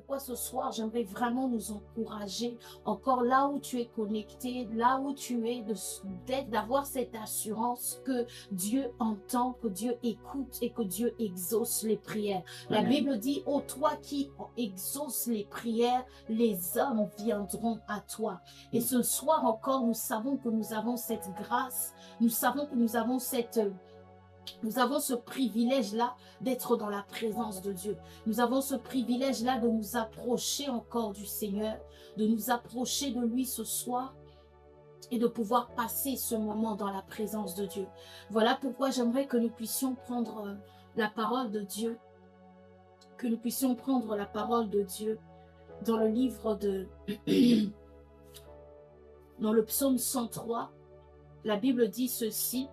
pourquoi ce soir, j'aimerais vraiment nous encourager, encore là où tu es connecté, là où tu es, d'avoir cette assurance que Dieu entend, que Dieu écoute et que Dieu exauce les prières. La Bible dit, ô toi qui exauces les prières, les hommes viendront à toi. Et ce soir encore, nous savons que nous avons cette grâce, nous savons que nous avons ce privilège-là d'être dans la présence de Dieu. Nous avons ce privilège-là de nous approcher encore du Seigneur, de nous approcher de lui ce soir et de pouvoir passer ce moment dans la présence de Dieu. Voilà pourquoi j'aimerais que nous puissions prendre la parole de Dieu, que nous puissions prendre la parole de Dieu dans le livre de... dans le psaume 103. La Bible dit ceci.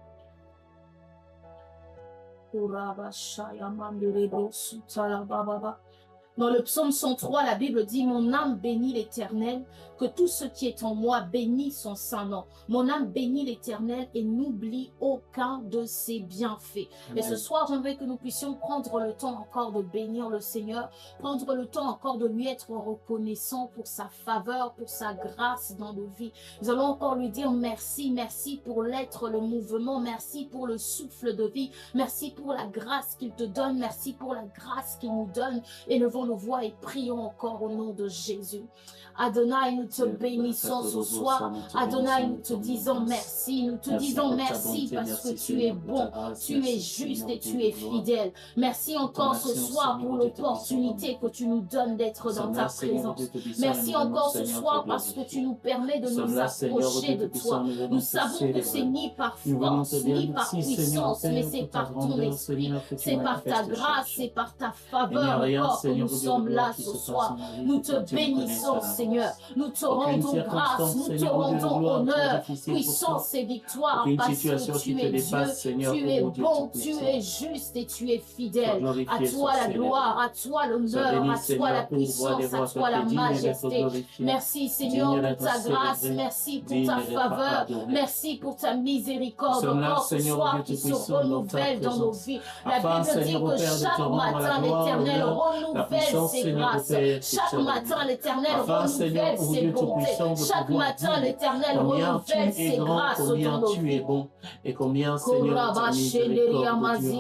Dans le psaume 103, la Bible dit « Mon âme bénit l'Éternel, que tout ce qui est en moi bénit son saint nom. Mon âme bénit l'Éternel et n'oublie aucun de ses bienfaits. » Et ce soir, j'aimerais que nous puissions prendre le temps encore de bénir le Seigneur, prendre le temps encore de lui être reconnaissant pour sa faveur, pour sa grâce dans nos vies. Nous allons encore lui dire merci, merci pour l'être, le mouvement, merci pour le souffle de vie, merci pour la grâce qu'il te donne, merci pour la grâce qu'il nous donne. Élevons nos voix et prions encore au nom de Jésus. Adonai, nous te bénissons ce soir. Adonai, nous te disons merci. Nous te disons merci parce que tu es bon, tu es juste et tu es fidèle. Merci encore ce soir pour l'opportunité que tu nous donnes d'être dans ta présence. Merci encore ce soir parce que tu nous permets de nous approcher de toi. Nous savons que c'est ni par force, ni par puissance, mais c'est par ton esprit. C'est par ta grâce, c'est par ta faveur encore que nous sommes là ce soir. Nous te bénissons, Seigneur. Nous te rendons grâce, nous te rendons honneur, puissance et victoire parce que tu es Dieu, tu es bon, tu es juste et tu es fidèle. À toi la gloire, à toi l'honneur, à toi la puissance, à toi la majesté. Merci, Seigneur, pour ta grâce, merci pour ta faveur, merci pour ta miséricorde encore ce soir qui se renouvelle dans nos vies. La Bible dit que chaque matin l'Éternel renouvelle ses grâces. Chaque matin l'Éternel renouvelle ses bontés. Chaque matin l'Éternel renouvelle ses grâces dans nos vies. Et combien, Seigneur, tu es miséricordieux,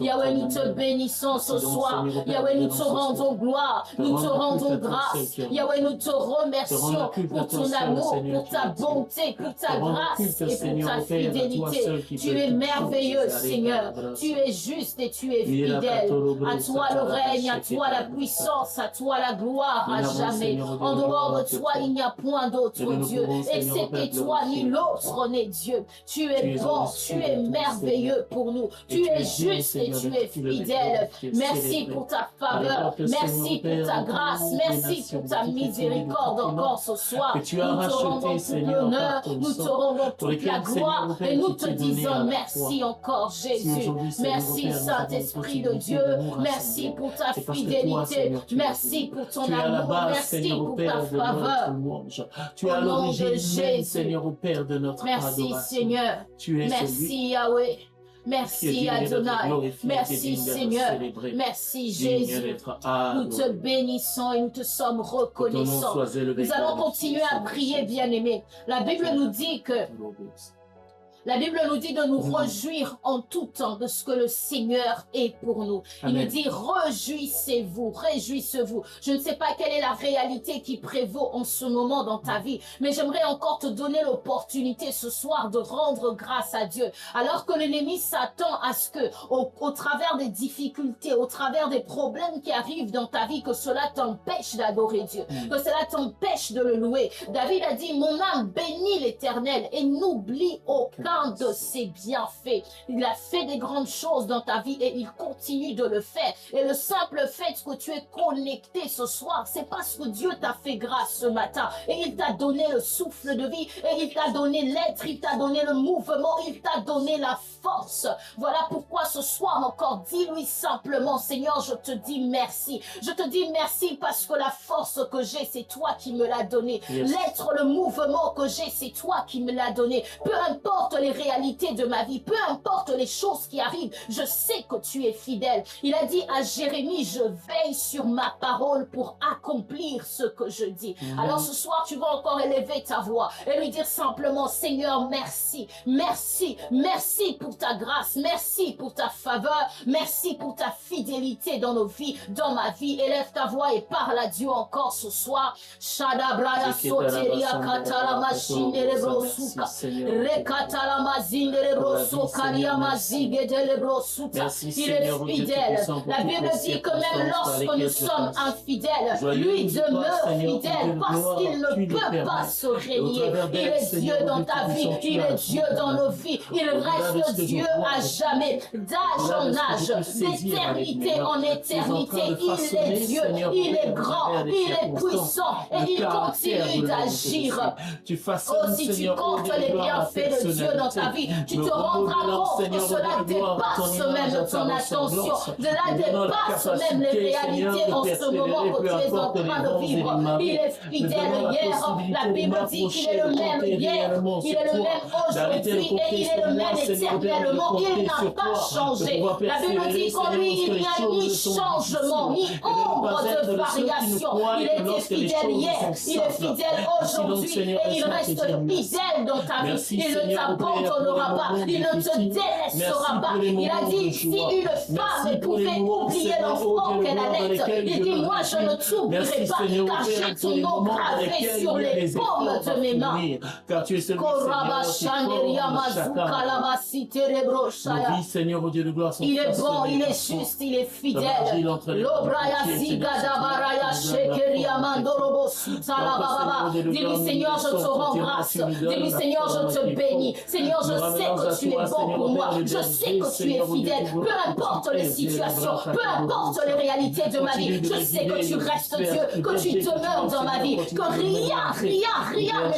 Yahweh, nous te bénissons ce soir. Yahweh, nous te rendons gloire, nous te rendons grâce. Yahweh, nous te remercions pour ton amour, pour ta bonté, pour ta grâce et pour ta fidélité. Tu es merveilleux, Seigneur. Tu es juste et tu es fidèle. À toi le règne, à toi la puissance, à toi la gloire à jamais. En dehors de toi, il n'y a point d'autre Dieu. Excepté toi, nul autre n'est Dieu. Tu es bon, tu es merveilleux pour nous. Tu es juste et tu es fidèle. Merci pour ta faveur. Merci pour ta grâce. Merci pour ta miséricorde encore ce soir. Nous te rendons tout l'honneur, nous te rendons toute la gloire et nous te disons merci encore Jésus. Merci Saint-Esprit de Dieu. Merci pour ta fidélité. Merci pour ton amour. Merci pour ta faveur. Tu es à l'origine, Seigneur, au Père de notre adoration. Merci Seigneur. Merci Yahweh. Merci Adonai, merci Seigneur, merci Jésus. Nous te bénissons et nous te sommes reconnaissants. Nous allons continuer à prier, bien-aimés. La Bible nous dit que La Bible nous dit de nous réjouir en tout temps de ce que le Seigneur est pour nous. Il nous dit réjouissez-vous, réjouissez-vous. Je ne sais pas quelle est la réalité qui prévaut en ce moment dans ta vie, mais j'aimerais encore te donner l'opportunité ce soir de rendre grâce à Dieu. Alors que l'ennemi s'attend à ce que, au travers des difficultés, au travers des problèmes qui arrivent dans ta vie, que cela t'empêche d'adorer Dieu, que cela t'empêche de le louer. David a dit, mon âme bénit l'Éternel et n'oublie aucun de ses bienfaits. Il a fait des grandes choses dans ta vie et il continue de le faire. Et le simple fait que tu es connecté ce soir, c'est parce que Dieu t'a fait grâce ce matin et il t'a donné le souffle de vie et il t'a donné l'être, il t'a donné le mouvement, il t'a donné la force. Voilà pourquoi ce soir encore, dis-lui simplement, Seigneur, je te dis merci. Je te dis merci parce que la force que j'ai, c'est toi qui me l'as donné. L'être, le mouvement que j'ai, c'est toi qui me l'as donné. Peu importe les réalités de ma vie, peu importe les choses qui arrivent, je sais que tu es fidèle. Il a dit à Jérémie, je veille sur ma parole pour accomplir ce que je dis. Alors ce soir, tu vas encore élever ta voix et lui dire simplement, Seigneur, merci, merci, merci pour ta grâce, merci pour ta faveur, merci pour ta fidélité dans nos vies, dans ma vie. Élève ta voix et parle à Dieu encore ce soir. Shadabraya soteria katala machine rebrosuka, rekatala mazine rebrosukaria mazige de rebrosuka. Il est fidèle. La Bible dit que même lorsque nous sommes infidèles, lui demeure fidèle parce qu'il ne peut pas se régner. Il est Dieu dans ta vie, il est Dieu dans nos vies, il reste Dieu à jamais, d'âge en âge, d'éternité en éternité. Il est Dieu, il est grand, il est puissant et il continue d'agir. Oh, si tu comptes les bienfaits de Dieu dans ta vie, tu te rendras compte que cela dépasse même ton attention, cela dépasse même les réalités en ce moment que tu es en train de vivre. Il est fidèle hier, la Bible dit qu'il est le même hier, il est le même aujourd'hui et il est le même éternellement. Il n'a pas changé. La Bible dit qu'en lui, il n'y a ni changement, ni ombre de variation. Il était fidèle hier, il est fidèle aujourd'hui et il reste fidèle dans ta vie. Il ne t'abandonnera pas, il ne te délaissera pas. Il a dit, si une femme pouvait oublier l'enfant qu'elle allait, il dit, moi je ne t'oublierai pas, car j'ai ton nom gravé sur les paumes de mes mains. Car tu es celui, Seigneur, au Dieu de gloire, il est bon, il est juste, il est fidèle. Dis-lui, Seigneur, je te rends grâce. Dis-lui, Seigneur, je te bénis. Seigneur, je sais que tu es bon pour moi. Je sais que tu es fidèle. Peu importe les situations, peu importe les réalités de ma vie, je sais que tu restes Dieu, que tu demeures dans ma vie, que rien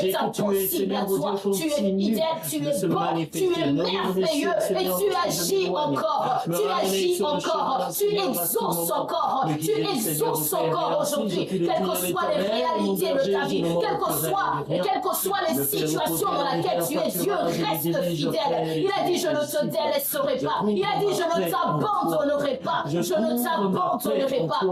n'est impossible à toi. Tu es fidèle, tu es bon, tu es merveilleux et tu agis encore, tu exauces encore aujourd'hui, quelles que soient les réalités de ta vie, quelles que soient les situations dans lesquelles tu es, Dieu reste fidèle. Il a dit, je ne te délaisserai pas. Il a dit, je ne t'abandonnerai pas. Je ne t'abandonnerai pas.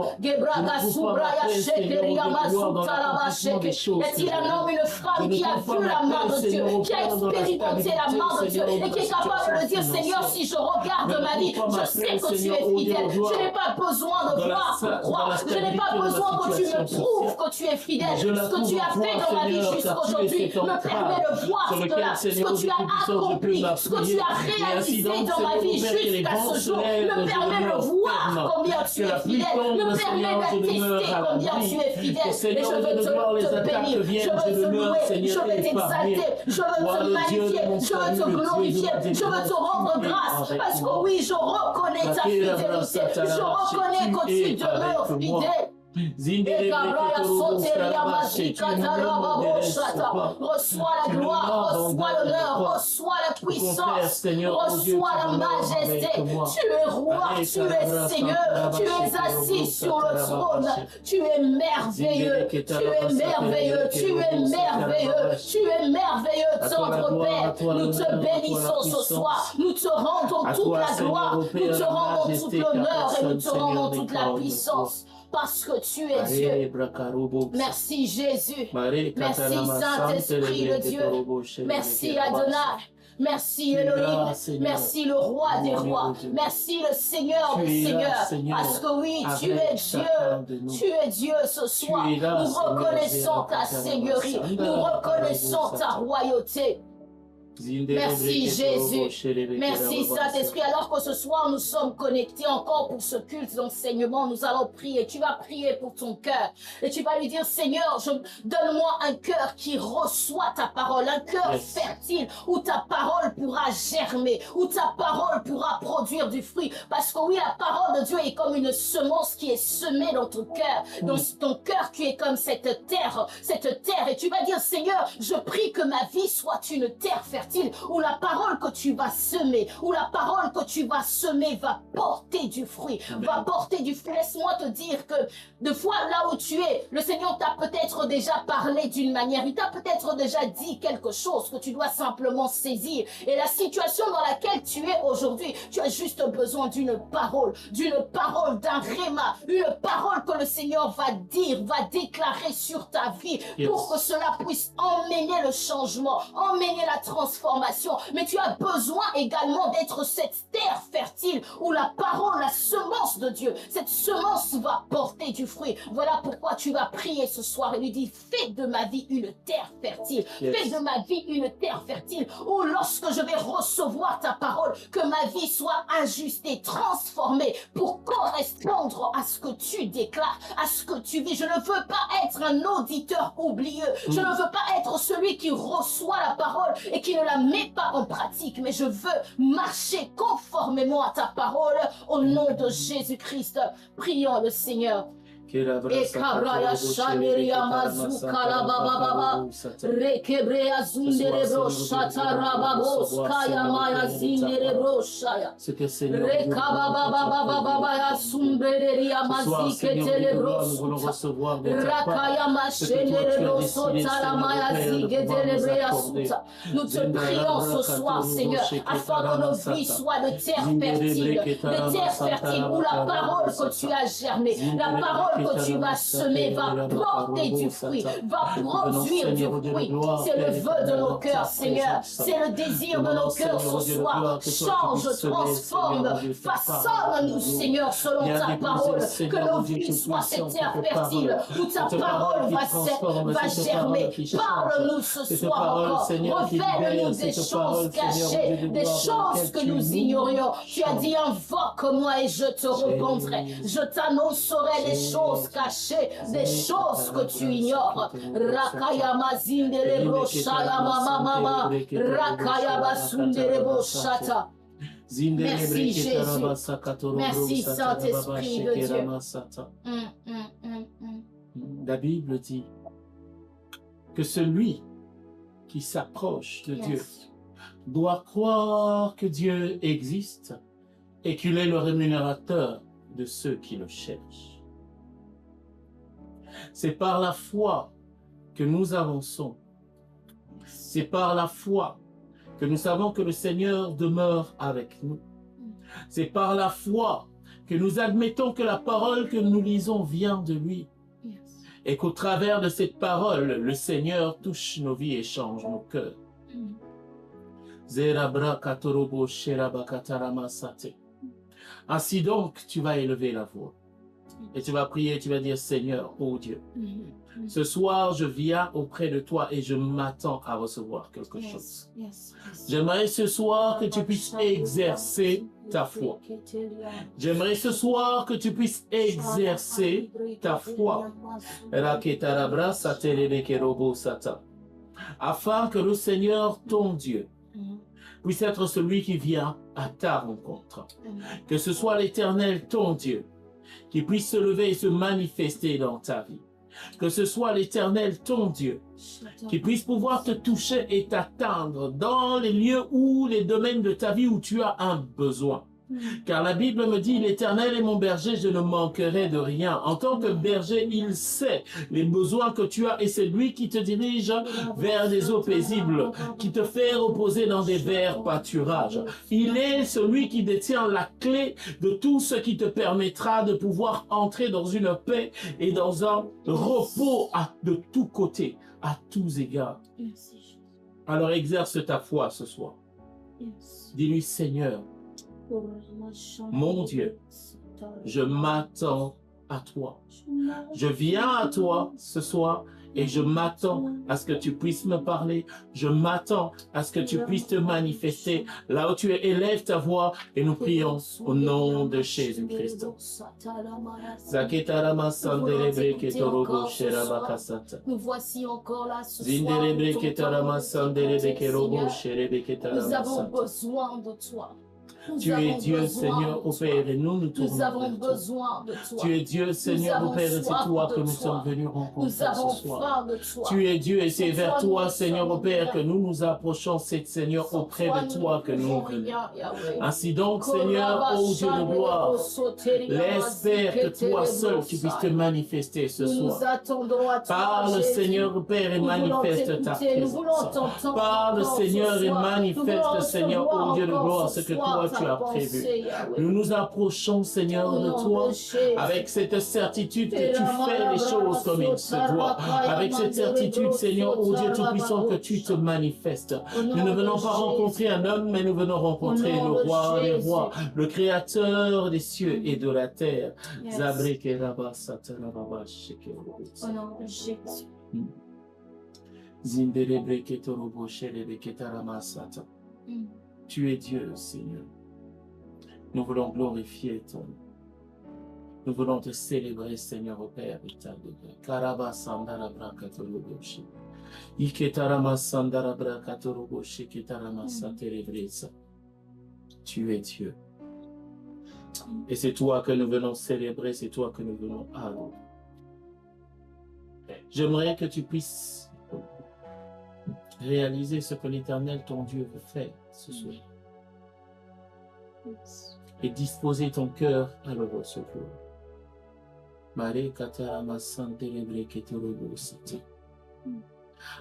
Est-il un homme, une femme qui a vu la main de Dieu, qui a expérimenté la main de Dieu et qui est capable de dire, Seigneur, si je regarde ma vie, je sais que tu es fidèle. Je n'ai pas besoin de voir pour croire. Je n'ai pas besoin que tu me prouves que tu es fidèle. Ce que tu as fait dans ma vie jusqu'aujourd'hui me permet de voir cela. Ce que tu as accompli, ce que tu as réalisé dans ma vie jusqu'à ce jour me permet de voir combien tu es fidèle, me permet d'attester combien tu es fidèle. Et je veux te bénir, je veux te louer, je veux t'exalter, je veux te magnifier, je veux te glorifier, je veux te rendre grâce. Parce que oui, je reconnais ta fidélité, je reconnais que tu demeures fidèle. Reçois la gloire, reçois l'honneur, reçois la puissance, reçois la majesté. Tu es roi, tu es Seigneur, tu es assis sur le trône. Tu es merveilleux, tu es merveilleux, tu es merveilleux, tu es merveilleux, tendre Père. Nous te bénissons ce soir, nous te rendons toute la gloire, nous te rendons tout l'honneur et nous te rendons toute la puissance. Parce que tu es Dieu. Merci Jésus. Merci Saint-Esprit de Dieu. Merci Adonai. Merci Elohim. Merci le roi des rois. Merci le Seigneur des seigneurs. Parce que oui, tu es Dieu. Tu es Dieu ce soir. Nous reconnaissons ta seigneurie. Nous reconnaissons ta royauté. Merci Jésus, merci Saint-Esprit. Alors que ce soir nous sommes connectés encore pour ce culte d'enseignement, nous allons prier. Tu vas prier pour ton cœur et tu vas lui dire, Seigneur, donne-moi un cœur qui reçoit ta parole, un cœur fertile où ta parole pourra germer, où ta parole pourra produire du fruit. Parce que oui, la parole de Dieu est comme une semence qui est semée dans ton cœur. Dans ton cœur, tu es comme cette terre et tu vas dire, Seigneur, je prie que ma vie soit une terre fertile où la parole que tu vas semer, va porter du fruit, va porter du fruit. Laisse-moi te dire que de fois là où tu es, le Seigneur t'a peut-être déjà parlé d'une manière, il t'a peut-être déjà dit quelque chose que tu dois simplement saisir Et la situation dans laquelle tu es aujourd'hui, tu as juste besoin d'une parole, d'un réma, une parole que le Seigneur va dire, va déclarer sur ta vie pour que cela puisse emmener le changement, emmener la transformation. Mais tu as besoin également d'être cette terre fertile où la parole, la semence de Dieu, cette semence va porter du fruit. Voilà pourquoi tu vas prier ce soir et lui dire, fais de ma vie une terre fertile, fais de ma vie une terre fertile où lorsque je vais recevoir ta parole, que ma vie soit ajustée, transformée pour correspondre à ce que tu déclares, à ce que tu vis. Je ne veux pas être un auditeur oublieux. Je ne veux pas être celui qui reçoit la parole et qui ne la met pas en pratique, mais je veux marcher conformément à ta parole au nom de Jésus-Christ. Prions le Seigneur. Ekabraya shaneria mazuka la baba rekebrea zunderebro shatarababo skaya maya zinderebro shaya rekababa ya sumbereria maziketelebro rakaya mashenerebro sotala maya zigetelebrea suta. Nous te prions ce soir, Seigneur, afin que nos vies soient de terre fertile, où la parole que tu as germée, la parole que tu vas semer va porter du fruit, va produire du fruit. C'est le vœu de nos cœurs, Seigneur. C'est le désir de nos cœurs ce soir. Change, transforme, façonne-nous, Seigneur, selon ta parole. Que nos vies soient cette terre fertile où ta parole va germer. Parle-nous ce soir encore. Révèle-nous des choses cachées, des choses que nous ignorions. Tu as dit, invoque-moi et je te répondrai. Je t'annoncerai les choses cachées, des choses que tu ignores. Rakayama zindelebro shayama mama, Rakayama sundelebro shata. Merci Jésus. Merci Saint-Esprit de Dieu. La Bible dit que celui qui s'approche de Dieu doit croire que Dieu existe et qu'il est le rémunérateur de ceux qui le cherchent. C'est par la foi que nous avançons. C'est par la foi que nous savons que le Seigneur demeure avec nous. C'est par la foi que nous admettons que la parole que nous lisons vient de lui. Et qu'au travers de cette parole, le Seigneur touche nos vies et change nos cœurs. Ainsi donc, tu vas élever la voix. Et tu vas prier, tu vas dire, Seigneur, ô Dieu, ce soir, je viens auprès de toi et je m'attends à recevoir quelque chose. J'aimerais ce soir que tu puisses exercer ta foi. J'aimerais ce soir que tu puisses exercer ta foi. Afin que le Seigneur, ton Dieu, puisse être celui qui vient à ta rencontre. Que ce soit l'Éternel, ton Dieu, qui puisse se lever et se manifester dans ta vie. Que ce soit l'Éternel, ton Dieu, qui puisse pouvoir te toucher et t'atteindre dans les lieux ou les domaines de ta vie où tu as un besoin. Car la Bible me dit, l'Éternel est mon berger, je ne manquerai de rien. En tant que berger, il sait les besoins que tu as et c'est lui qui te dirige vers des eaux paisibles, qui te fait reposer dans des verts pâturages. Il est celui qui détient la clé de tout ce qui te permettra de pouvoir entrer dans une paix et dans un repos de tous côtés, à tous égards. Alors exerce ta foi ce soir. Dis-lui, Seigneur, mon Dieu, je m'attends à toi. Je viens à toi ce soir et je m'attends à ce que tu puisses me parler. Je m'attends à ce que tu puisses te manifester. Là où tu es, élève ta voix et nous prions au nom de Jésus-Christ. Nous voici encore là ce soir. Nous avons besoin de toi. Tu es Dieu, Seigneur, au Père, et nous tournons Nous avons vers toi. besoin de toi. Tu es Dieu, Seigneur, au Père, et c'est toi que nous toi. sommes venus rencontrer Nous avons ce soir. faim de toi. Tu es Dieu, et c'est C'est vers toi, toi, nous Seigneur, au sommes Père, que bien. nous nous approchons, c'est Seigneur, Sans auprès toi, de toi que nous pouvons venons. rien, Yahweh. Ainsi donc, Seigneur, ô Dieu de gloire, laisse, Père, que toi seul, tu puisses te manifester ce Nous nous soir. attendons à toi, Parle, Jésus. Seigneur, Père, et Nous voulons manifeste ta t'écouter, nous voulons présence. t'entendre Parle, encore Seigneur, ce et soir. Nous manifeste, voulons Seigneur, recevoir ô Dieu de encore gloire, ce ce que soir toi ta tu as pensée, prévu. Yahweh. Nous nous approchons, Seigneur, Au de nom toi, de Jésus. avec cette certitude que tu fais les choses comme il se doit. Avec cette certitude, Seigneur, ô Dieu Tout-Puissant, que tu te manifestes. Nous ne venons pas rencontrer un homme, mais nous venons rencontrer le roi des rois, le créateur des cieux et de la terre. Yes. Au nom de Jésus. Tu es Dieu, Seigneur. Nous voulons glorifier ton nom. Nous voulons te célébrer, Seigneur, au Père. Tu es Dieu. Et c'est toi que nous venons célébrer, c'est toi que nous venons adorer. J'aimerais que tu puisses réaliser ce que l'Éternel, ton Dieu, veut faire ce soir. Et disposer ton cœur à le recevoir.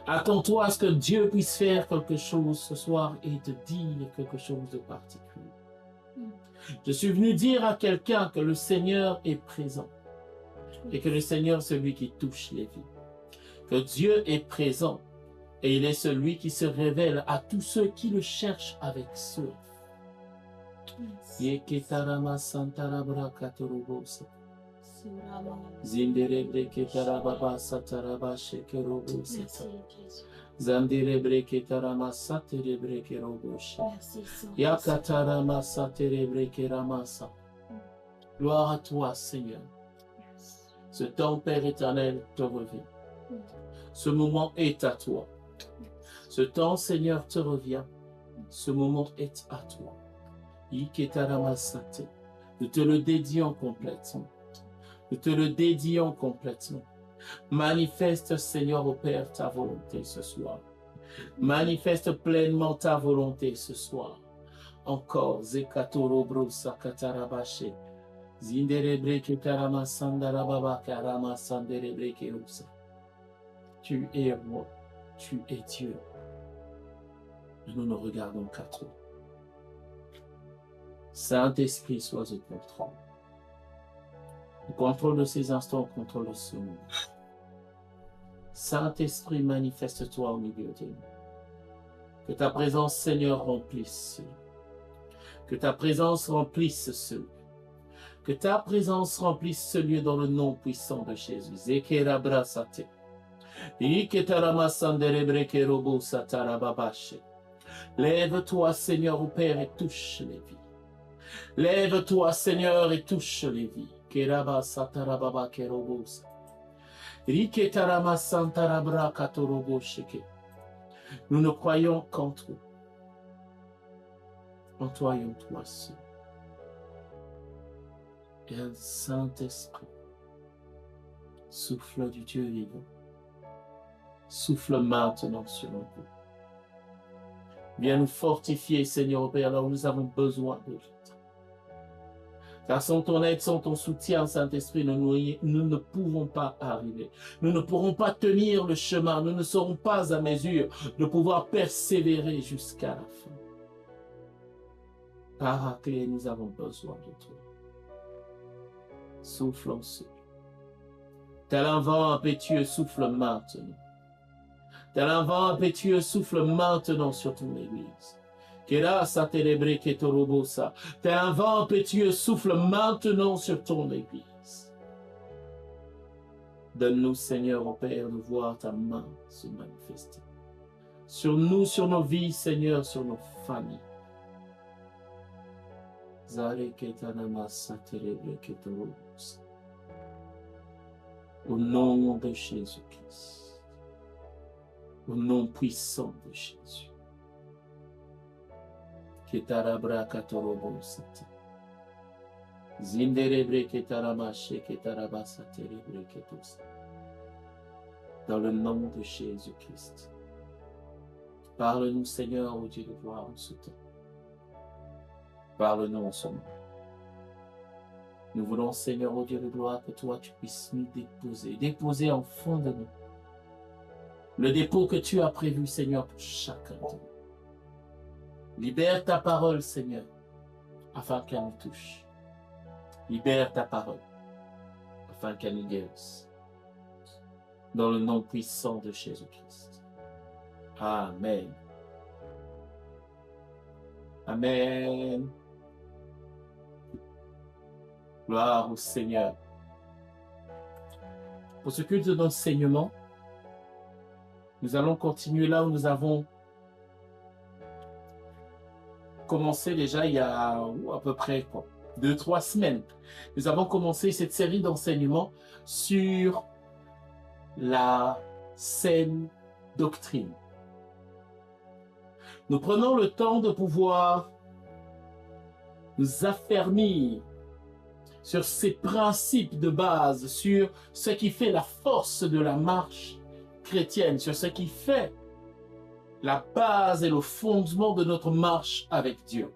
Attends-toi à ce que Dieu puisse faire quelque chose ce soir et te dire quelque chose de particulier. Je suis venu dire à quelqu'un que le Seigneur est présent et que le Seigneur est celui qui touche les vies. Que Dieu est présent et il est celui qui se révèle à tous ceux qui le cherchent avec soif. Zindere ketarababa sataraba shekerobo sata. Zandire breketarama satere brekeroboshi. Yakatarama satere brekeramasa. Gloire à toi, Seigneur. Ce temps, Père éternel, te revient. Ce moment est à toi. Ce temps, Seigneur, te revient. Ce moment est à toi. Iketarama sate. Nous te le dédions complètement. Nous te le dédions complètement. Manifeste, Seigneur, au Père, ta volonté ce soir. Manifeste pleinement ta volonté ce soir. Encore, Zekatorobro Sakatarabashe. Zinderebre Ketarama Sandarababa Karama Sanderebre Kerusa. Tu es roi, tu es Dieu. Nous ne regardons qu'à toi. Saint-Esprit, sois au contrôle. Au contrôle de ces instants, au contrôle de ce moment. Saint-Esprit, manifeste-toi au milieu de nous. Que ta présence, Seigneur, remplisse. Que ta présence remplisse ce lieu. Que ta présence remplisse ce lieu dans le nom puissant de Jésus. Zekerabrasate. Iketaramasanderebrekerobo satarababashe. Lève-toi, Seigneur, au Père, et touche les vies. Lève-toi, Seigneur, et touche les vies. Keraba satarababa kerobosa. Riketarama santarabra katorobo sheke. Nous ne croyons qu'en toi. En toi et en toi seul. Et un Saint-Esprit, souffle du Dieu vivant, souffle maintenant sur nous. Viens nous fortifier, Seigneur Père, là où nous avons besoin de l'aide. Car sans ton aide, sans ton soutien, Saint-Esprit, nous ne pouvons pas arriver. Nous ne pourrons pas tenir le chemin. Nous ne serons pas à mesure de pouvoir persévérer jusqu'à la fin. Paraclet, nous avons besoin de toi. Souffle en ceux. Tel un vent impétueux, souffle maintenant. Tel un vent impétueux, souffle maintenant sur ton Église. Tel un vent impétueux, souffle maintenant sur ton Église. Donne-nous, Seigneur, au Père, de voir ta main se manifester. Sur nous, sur nos vies, Seigneur, sur nos familles. Au nom de Jésus-Christ. Au nom puissant de Jésus. Ketarabra katorobo sati. Zinderebre ketaramashe ketarabasa terebre ketos. Dans le nom de Jésus-Christ. Parle-nous, Seigneur, ô Dieu de gloire, en ce temps. Parle-nous en ce moment. Nous voulons, Seigneur, ô Dieu de gloire, que toi, tu puisses nous déposer en fond de nous. Le dépôt que tu as prévu, Seigneur, pour chacun de nous. Libère ta parole, Seigneur, afin qu'elle nous touche. Libère ta parole, afin qu'elle nous guérisse. Dans le nom puissant de Jésus-Christ. Amen. Amen. Gloire au Seigneur. Pour ce culte d'enseignement, nous allons continuer là où nous avons commencé déjà il y a à peu près 2-3 semaines. Nous avons commencé cette série d'enseignements sur la saine doctrine. Nous prenons le temps de pouvoir nous affermir sur ces principes de base, sur ce qui fait la force de la marche chrétienne, sur ce qui fait la base et le fondement de notre marche avec Dieu.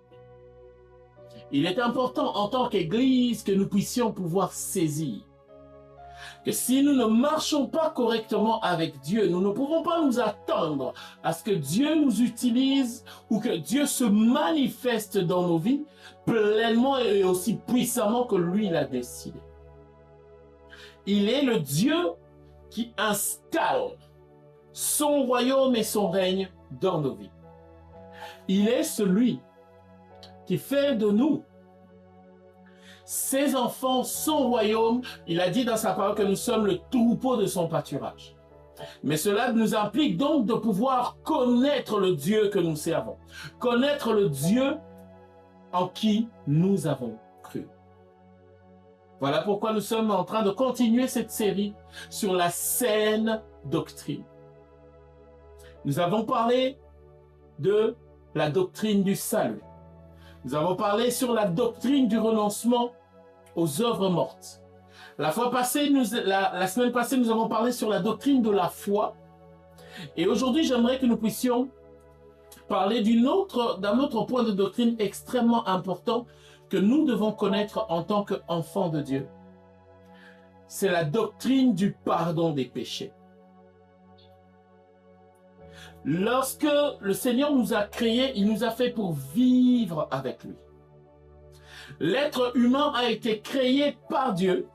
Il est important en tant qu'Église que nous puissions pouvoir saisir que si nous ne marchons pas correctement avec Dieu, nous ne pouvons pas nous attendre à ce que Dieu nous utilise ou que Dieu se manifeste dans nos vies pleinement et aussi puissamment que lui l'a décidé. Il est le Dieu qui installe son royaume et son règne dans nos vies. Il est celui qui fait de nous ses enfants, son royaume. Il a dit dans sa parole que nous sommes le troupeau de son pâturage. Mais cela nous implique donc de pouvoir connaître le Dieu que nous servons, connaître le Dieu en qui nous avons cru. Voilà pourquoi nous sommes en train de continuer cette série sur la saine doctrine. Nous avons parlé de la doctrine du salut. Nous avons parlé sur la doctrine du renoncement aux œuvres mortes. La semaine passée, nous avons parlé sur la doctrine de la foi. Et aujourd'hui, j'aimerais que nous puissions parler d'un autre point de doctrine extrêmement important que nous devons connaître en tant qu'enfants de Dieu. C'est la doctrine du pardon des péchés. Lorsque le Seigneur nous a créés, il nous a fait pour vivre avec lui. L'être humain a été créé par Dieu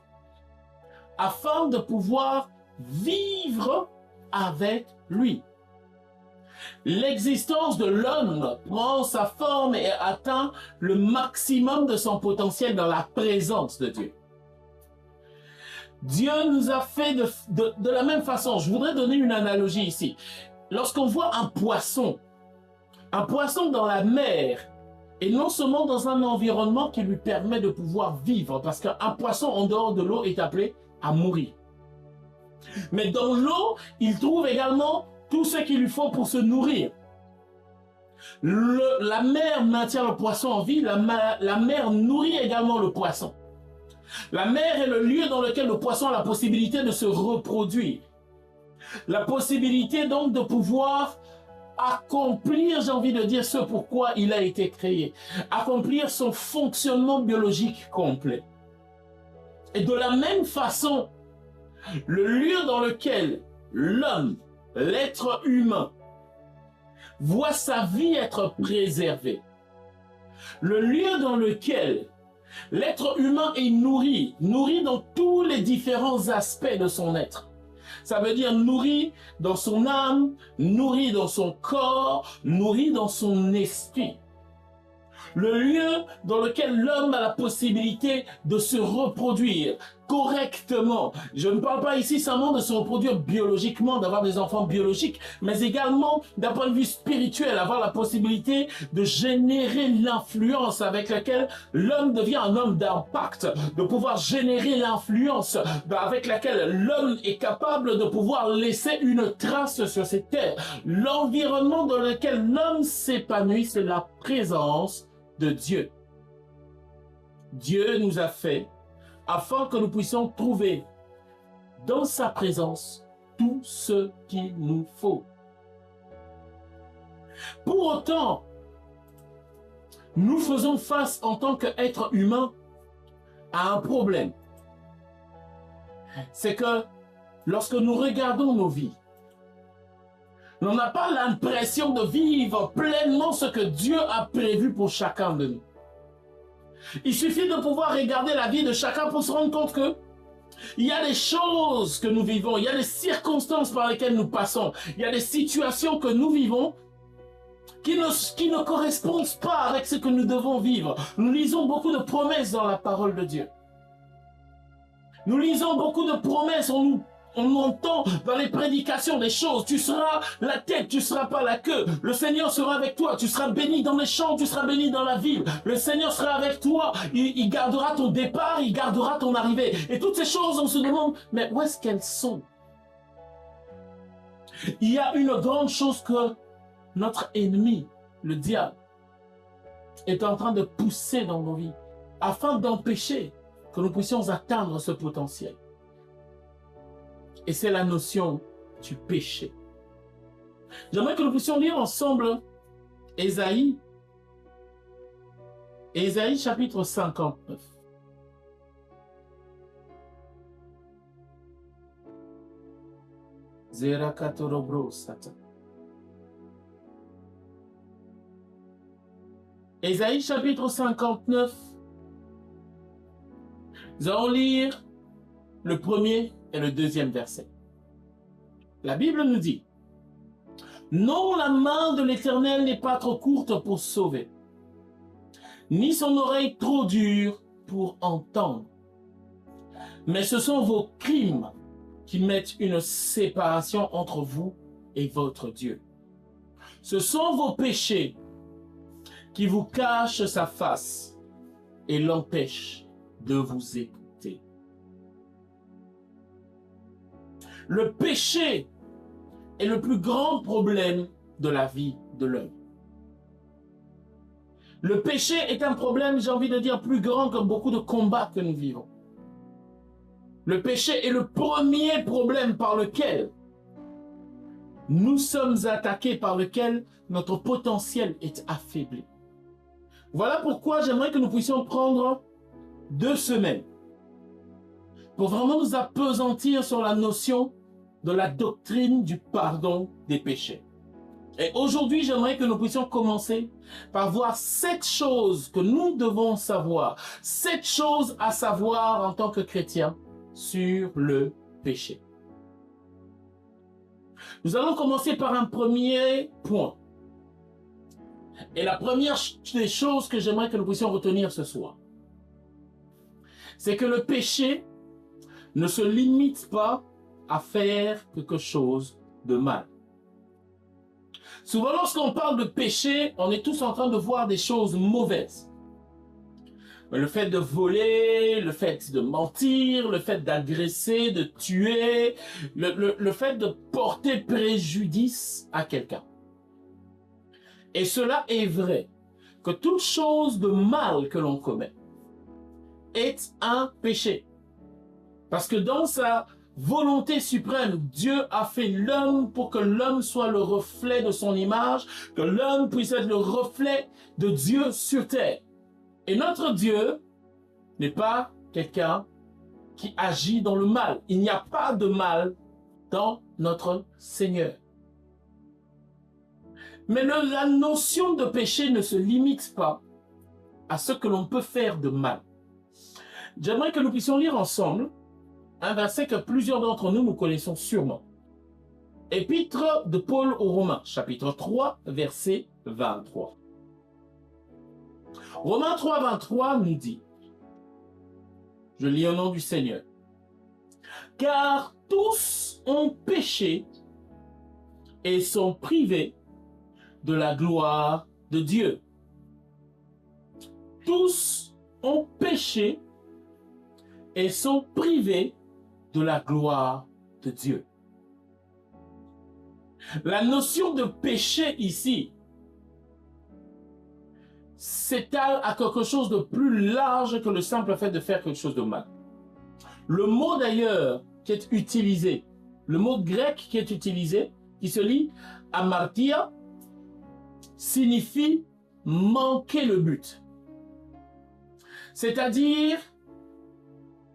afin de pouvoir vivre avec lui. L'existence de l'homme prend sa forme et atteint le maximum de son potentiel dans la présence de Dieu. Dieu nous a fait de la même façon. Je voudrais donner une analogie ici. Lorsqu'on voit un poisson dans la mer, et non seulement dans un environnement qui lui permet de pouvoir vivre, parce qu'un poisson en dehors de l'eau est appelé à mourir. Mais dans l'eau, il trouve également tout ce qu'il lui faut pour se nourrir. La mer maintient le poisson en vie, la mer nourrit également le poisson. La mer est le lieu dans lequel le poisson a la possibilité de se reproduire. La possibilité donc de pouvoir accomplir, j'ai envie de dire, ce pourquoi il a été créé. Accomplir son fonctionnement biologique complet. Et de la même façon, le lieu dans lequel l'homme, l'être humain, voit sa vie être préservée, le lieu dans lequel l'être humain est nourri dans tous les différents aspects de son être. Ça veut dire nourri dans son âme, nourri dans son corps, nourri dans son esprit. Le lieu dans lequel l'homme a la possibilité de se reproduire, correctement. Je ne parle pas ici seulement de se reproduire biologiquement, d'avoir des enfants biologiques, mais également d'un point de vue spirituel, avoir la possibilité de générer l'influence avec laquelle l'homme devient un homme d'impact, de pouvoir générer l'influence avec laquelle l'homme est capable de pouvoir laisser une trace sur cette terre. L'environnement dans lequel l'homme s'épanouit, c'est la présence de Dieu. Dieu nous a fait afin que nous puissions trouver dans sa présence tout ce qu'il nous faut. Pour autant, nous faisons face en tant qu'êtres humains à un problème. C'est que lorsque nous regardons nos vies, on n'a pas l'impression de vivre pleinement ce que Dieu a prévu pour chacun de nous. Il suffit de pouvoir regarder la vie de chacun pour se rendre compte que il y a des choses que nous vivons, il y a des circonstances par lesquelles nous passons, il y a des situations que nous vivons qui ne correspondent pas avec ce que nous devons vivre. Nous lisons beaucoup de promesses dans la parole de Dieu. Nous lisons beaucoup de promesses, on entend dans les prédications des choses. Tu seras la tête, tu ne seras pas la queue. Le Seigneur sera avec toi. Tu seras béni dans les champs, tu seras béni dans la ville. Le Seigneur sera avec toi. Il gardera ton départ, il gardera ton arrivée. Et toutes ces choses, on se demande, mais où est-ce qu'elles sont? Il y a une grande chose que notre ennemi, le diable, est en train de pousser dans nos vies afin d'empêcher que nous puissions atteindre ce potentiel. Et c'est la notion du péché. J'aimerais que nous puissions lire ensemble Ésaïe chapitre 59. Ésaïe chapitre 59. Nous allons lire le premier et le deuxième verset. La Bible nous dit: non, la main de l'Éternel n'est pas trop courte pour sauver, ni son oreille trop dure pour entendre. Mais ce sont vos crimes qui mettent une séparation entre vous et votre Dieu. Ce sont vos péchés qui vous cachent sa face et l'empêchent de vous écouter. Le péché est le plus grand problème de la vie de l'homme. Le péché est un problème, j'ai envie de dire, plus grand que beaucoup de combats que nous vivons. Le péché est le premier problème par lequel nous sommes attaqués, par lequel notre potentiel est affaibli. Voilà pourquoi j'aimerais que nous puissions prendre 2 semaines pour vraiment nous appesantir sur la notion de la doctrine du pardon des péchés. Et aujourd'hui, j'aimerais que nous puissions commencer par voir 7 choses que nous devons savoir, 7 choses à savoir en tant que chrétiens sur le péché. Nous allons commencer par un premier point. Et la première des choses que j'aimerais que nous puissions retenir ce soir, c'est que le péché ne se limite pas à faire quelque chose de mal. Souvent, lorsqu'on parle de péché, on est tous en train de voir des choses mauvaises. Le fait de voler, le fait de mentir, le fait d'agresser, de tuer, le fait de porter préjudice à quelqu'un. Et cela est vrai, que toute chose de mal que l'on commet est un péché. Parce que dans sa volonté suprême, Dieu a fait l'homme pour que l'homme soit le reflet de son image, que l'homme puisse être le reflet de Dieu sur terre. Et notre Dieu n'est pas quelqu'un qui agit dans le mal. Il n'y a pas de mal dans notre Seigneur. Mais la notion de péché ne se limite pas à ce que l'on peut faire de mal. J'aimerais que nous puissions lire ensemble un verset que plusieurs d'entre nous connaissons sûrement. Épître de Paul aux Romains, chapitre 3, verset 23. Romains 3, 23 nous dit, je lis au nom du Seigneur, Car tous ont péché et sont privés de la gloire de Dieu. Tous ont péché et sont privés de la gloire de Dieu. La notion de péché ici s'étale à quelque chose de plus large que le simple fait de faire quelque chose de mal. Le mot d'ailleurs qui est utilisé, le mot grec qui est utilisé, qui se lit amartia, signifie manquer le but. C'est-à-dire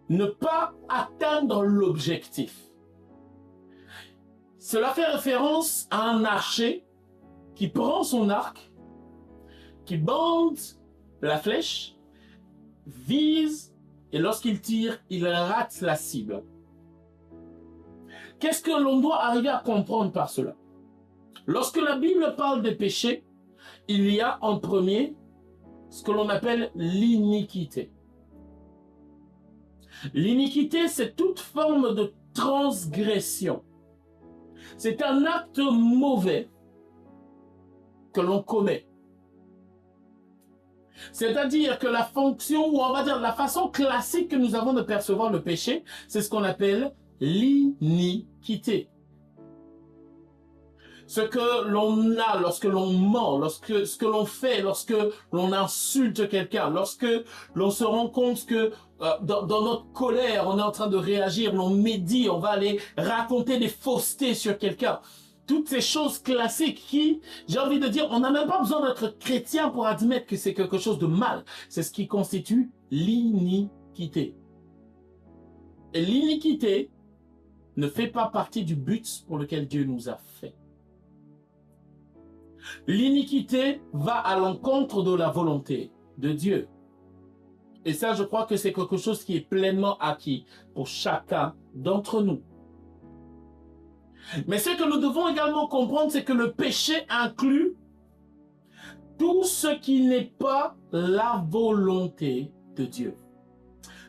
ne pas atteindre l'objectif. Cela fait référence à un archer qui prend son arc, qui bande la flèche, vise, et lorsqu'il tire, il rate la cible. Qu'est-ce que l'on doit arriver à comprendre par cela? Lorsque la Bible parle des péchés, il y a en premier ce que l'on appelle l'iniquité. L'iniquité, c'est toute forme de transgression. C'est un acte mauvais que l'on commet. C'est-à-dire que la fonction, ou on va dire la façon classique que nous avons de percevoir le péché, c'est ce qu'on appelle l'iniquité. Ce que l'on a lorsque l'on ment, ce que l'on fait lorsque l'on insulte quelqu'un, lorsque l'on se rend compte que dans notre colère, on est en train de réagir, l'on médit, on va aller raconter des faussetés sur quelqu'un. Toutes ces choses classiques qui, j'ai envie de dire, on n'a même pas besoin d'être chrétien pour admettre que c'est quelque chose de mal. C'est ce qui constitue l'iniquité. Et l'iniquité ne fait pas partie du but pour lequel Dieu nous a fait. L'iniquité va à l'encontre de la volonté de Dieu. Et ça, je crois que c'est quelque chose qui est pleinement acquis pour chacun d'entre nous. Mais ce que nous devons également comprendre, c'est que le péché inclut tout ce qui n'est pas la volonté de Dieu.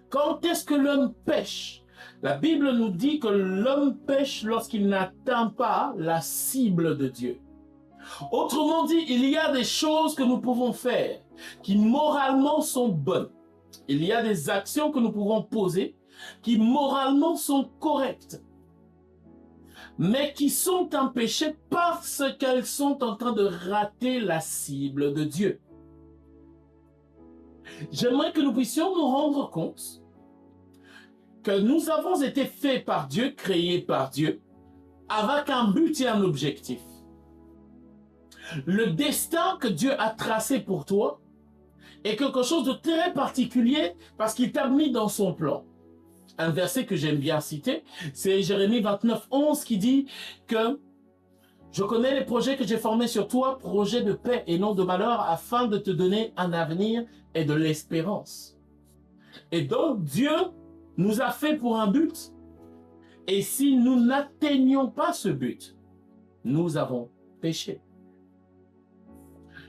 Quand est-ce que l'homme pêche? La Bible nous dit que l'homme pêche lorsqu'il n'atteint pas la cible de Dieu. Autrement dit, il y a des choses que nous pouvons faire qui moralement sont bonnes. Il y a des actions que nous pouvons poser qui moralement sont correctes, mais qui sont un péché parce qu'elles sont en train de rater la cible de Dieu. J'aimerais que nous puissions nous rendre compte que nous avons été faits par Dieu, créés par Dieu, avec un but et un objectif. Le destin que Dieu a tracé pour toi est quelque chose de très particulier parce qu'il t'a mis dans son plan. Un verset que j'aime bien citer, c'est Jérémie 29, 11 qui dit que je connais les projets que j'ai formés sur toi, projets de paix et non de malheur, afin de te donner un avenir et de l'espérance. Et donc Dieu nous a fait pour un but. Et si nous n'atteignons pas ce but, nous avons péché.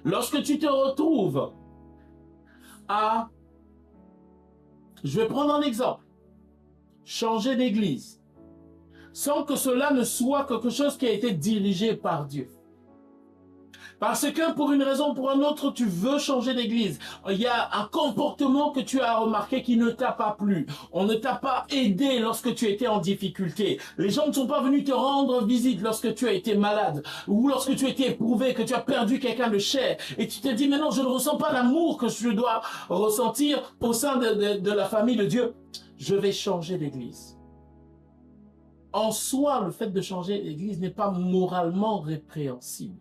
Lorsque tu te retrouves à, je vais prendre un exemple, changer d'église, sans que cela ne soit quelque chose qui a été dirigé par Dieu. Parce que pour une raison ou pour une autre, tu veux changer d'église. Il y a un comportement que tu as remarqué qui ne t'a pas plu. On ne t'a pas aidé lorsque tu étais en difficulté. Les gens ne sont pas venus te rendre visite lorsque tu as été malade ou lorsque tu as été éprouvé, que tu as perdu quelqu'un de cher. Et tu te dis, mais non, je ne ressens pas l'amour que je dois ressentir au sein de la famille de Dieu. Je vais changer d'église. En soi, le fait de changer d'église n'est pas moralement répréhensible.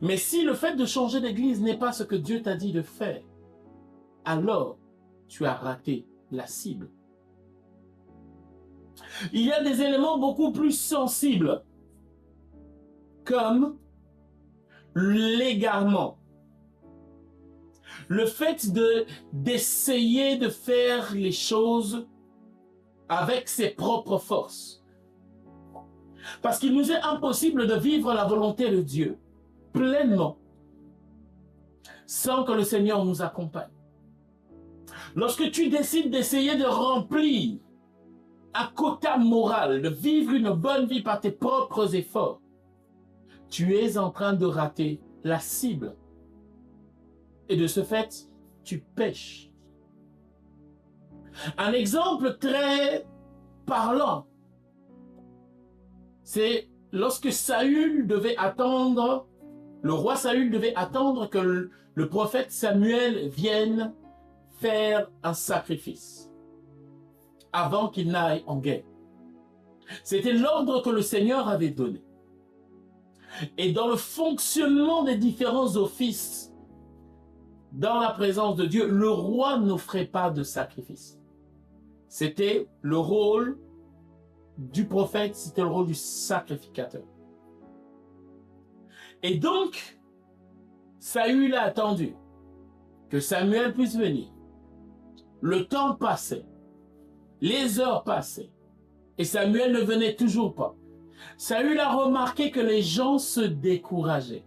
Mais si le fait de changer d'église n'est pas ce que Dieu t'a dit de faire, alors tu as raté la cible. Il y a des éléments beaucoup plus sensibles, comme l'égarement. Le fait d'essayer de faire les choses avec ses propres forces. Parce qu'il nous est impossible de vivre la volonté de Dieu pleinement sans que le Seigneur nous accompagne. Lorsque tu décides d'essayer de remplir un quota moral, de vivre une bonne vie par tes propres efforts, tu es en train de rater la cible. Et de ce fait, tu pêches. Un exemple très parlant, c'est lorsque Saül devait attendre, le roi Saül devait attendre que le prophète Samuel vienne faire un sacrifice avant qu'il n'aille en guerre. C'était l'ordre que le Seigneur avait donné. Et dans le fonctionnement des différents offices dans la présence de Dieu, le roi n'offrait pas de sacrifice. C'était le rôle du prophète, c'était le rôle du sacrificateur. Et donc, Saül a attendu que Samuel puisse venir. Le temps passait, les heures passaient, et Samuel ne venait toujours pas. Saül a remarqué que les gens se décourageaient.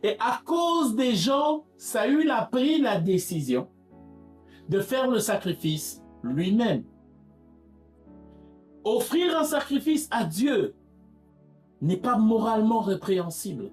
Et à cause des gens, Saül a pris la décision de faire le sacrifice lui-même. Offrir un sacrifice à Dieu n'est pas moralement répréhensible.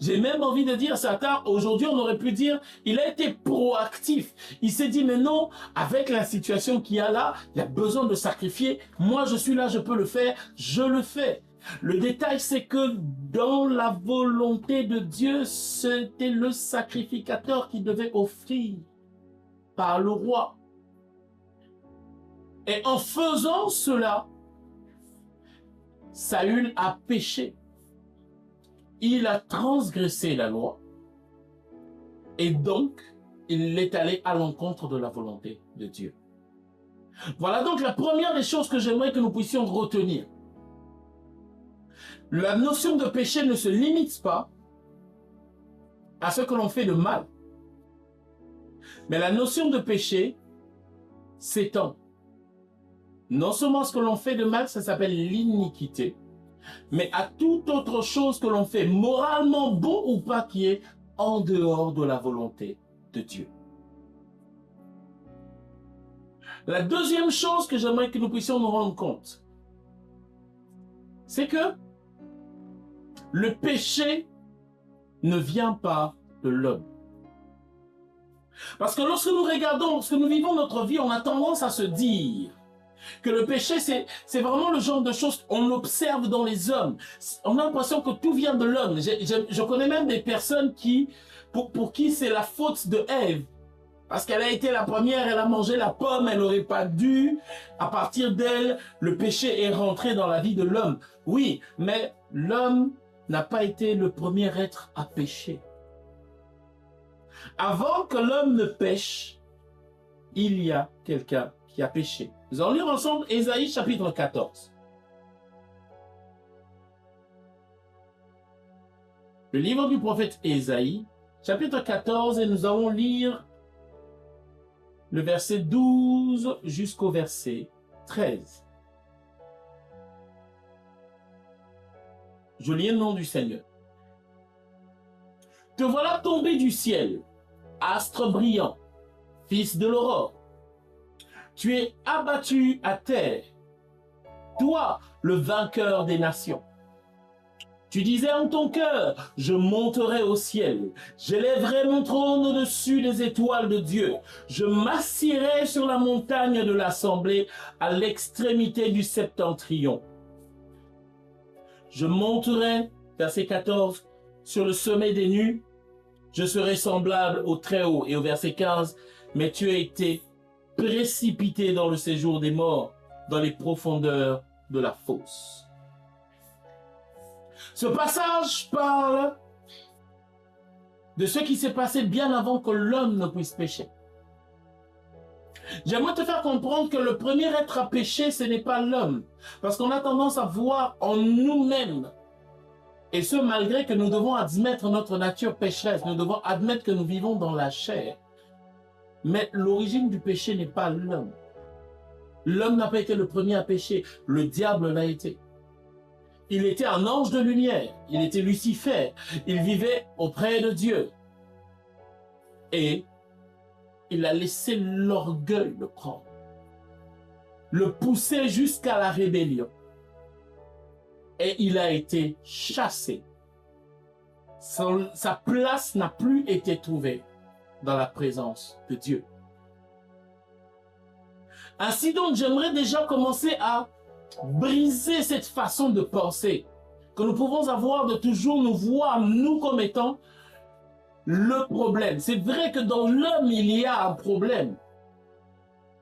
J'ai même envie de dire, certains, aujourd'hui, on aurait pu dire, il a été proactif. Il s'est dit, mais non, avec la situation qu'il y a là, il y a besoin de sacrifier. Moi, je suis là, je peux le faire, je le fais. Le détail, c'est que dans la volonté de Dieu, c'était le sacrificateur qui devait offrir par le roi. Et en faisant cela, Saül a péché. Il a transgressé la loi et donc il est allé à l'encontre de la volonté de Dieu. Voilà donc la première des choses que j'aimerais que nous puissions retenir. La notion de péché ne se limite pas à ce que l'on fait de mal. Mais la notion de péché s'étend. Non seulement ce que l'on fait de mal, ça s'appelle l'iniquité, mais à toute autre chose que l'on fait, moralement bon ou pas, qui est en dehors de la volonté de Dieu. La deuxième chose que j'aimerais que nous puissions nous rendre compte, c'est que le péché ne vient pas de l'homme. Parce que lorsque nous regardons, lorsque nous vivons notre vie, on a tendance à se dire que le péché, c'est vraiment le genre de choses qu'on observe dans les hommes. On a l'impression que tout vient de l'homme. Je connais même des personnes pour qui c'est la faute de Ève. Parce qu'elle a été la première, elle a mangé la pomme, elle n'aurait pas dû. À partir d'elle, le péché est rentré dans la vie de l'homme. Oui, mais l'homme n'a pas été le premier être à pécher. Avant que l'homme ne pêche, il y a quelqu'un qui a péché. Nous allons lire ensemble Ésaïe chapitre 14. Le livre du prophète Ésaïe, chapitre 14, et nous allons lire le verset 12 jusqu'au verset 13. Je lis le nom du Seigneur. Te voilà tombé du ciel, astre brillant, fils de l'aurore. Tu es abattu à terre, toi, le vainqueur des nations. Tu disais en ton cœur, je monterai au ciel, j'élèverai mon trône au-dessus des étoiles de Dieu, je m'assierai sur la montagne de l'assemblée à l'extrémité du septentrion. Je monterai, verset 14, sur le sommet des nues, je serai semblable au Très-Haut. Et au verset 15, mais tu as été précipité dans le séjour des morts, dans les profondeurs de la fosse. Ce passage parle de ce qui s'est passé bien avant que l'homme ne puisse pécher. J'aimerais te faire comprendre que le premier être à pécher, ce n'est pas l'homme. Parce qu'on a tendance à voir en nous-mêmes, et ce malgré que nous devons admettre notre nature pécheresse, nous devons admettre que nous vivons dans la chair. Mais l'origine du péché n'est pas l'homme. L'homme n'a pas été le premier à pécher, le diable l'a été. Il était un ange de lumière, il était Lucifer, il vivait auprès de Dieu. Et il a laissé l'orgueil le prendre. le pousser jusqu'à la rébellion. Et il a été chassé. Sa place n'a plus été trouvée dans la présence de Dieu. Ainsi donc, j'aimerais déjà commencer à briser cette façon de penser que nous pouvons avoir de toujours nous voir, nous, comme étant le problème. C'est vrai que dans l'homme, il y a un problème,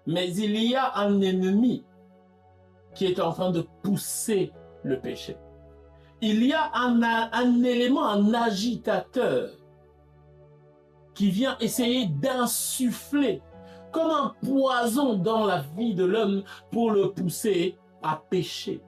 mais il y a un ennemi qui est en train de pousser le péché. Il y a un élément, un agitateur qui vient essayer d'insuffler comme un poison dans la vie de l'homme pour le pousser à pécher.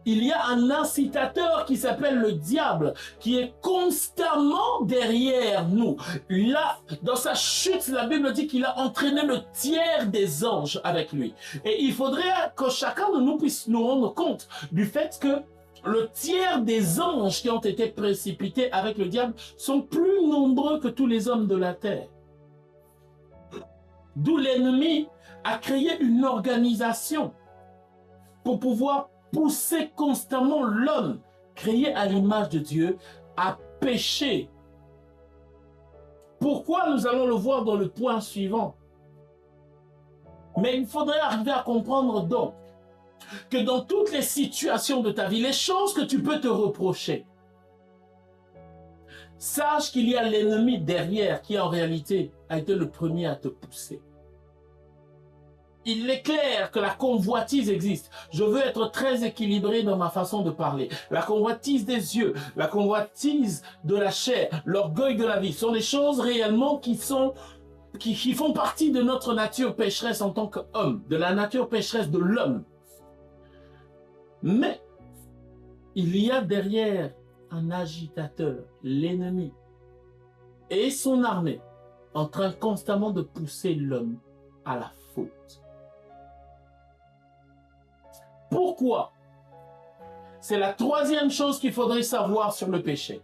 Il y a un incitateur qui s'appelle le diable, qui est constamment derrière nous. Là, dans sa chute, la Bible dit qu'il a entraîné le tiers des anges avec lui. Et il faudrait que chacun de nous puisse nous rendre compte du fait que le tiers des anges qui ont été précipités avec le diable sont plus nombreux que tous les hommes de la terre. D'où l'ennemi a créé une organisation pour pouvoir pousser constamment l'homme, créé à l'image de Dieu, à pécher. Pourquoi? Nous allons le voir dans le point suivant. Mais il faudrait arriver à comprendre donc que dans toutes les situations de ta vie, les choses que tu peux te reprocher, sache qu'il y a l'ennemi derrière qui en réalité a été le premier à te pousser. Il est clair que la convoitise existe. Je veux être très équilibré dans ma façon de parler. La convoitise des yeux, la convoitise de la chair, l'orgueil de la vie sont des choses réellement qui font partie de notre nature pécheresse en tant qu'homme, de la nature pécheresse de l'homme. Mais il y a derrière un agitateur, l'ennemi, et son armée en train constamment de pousser l'homme à la faute. Pourquoi? C'est la troisième chose qu'il faudrait savoir sur le péché.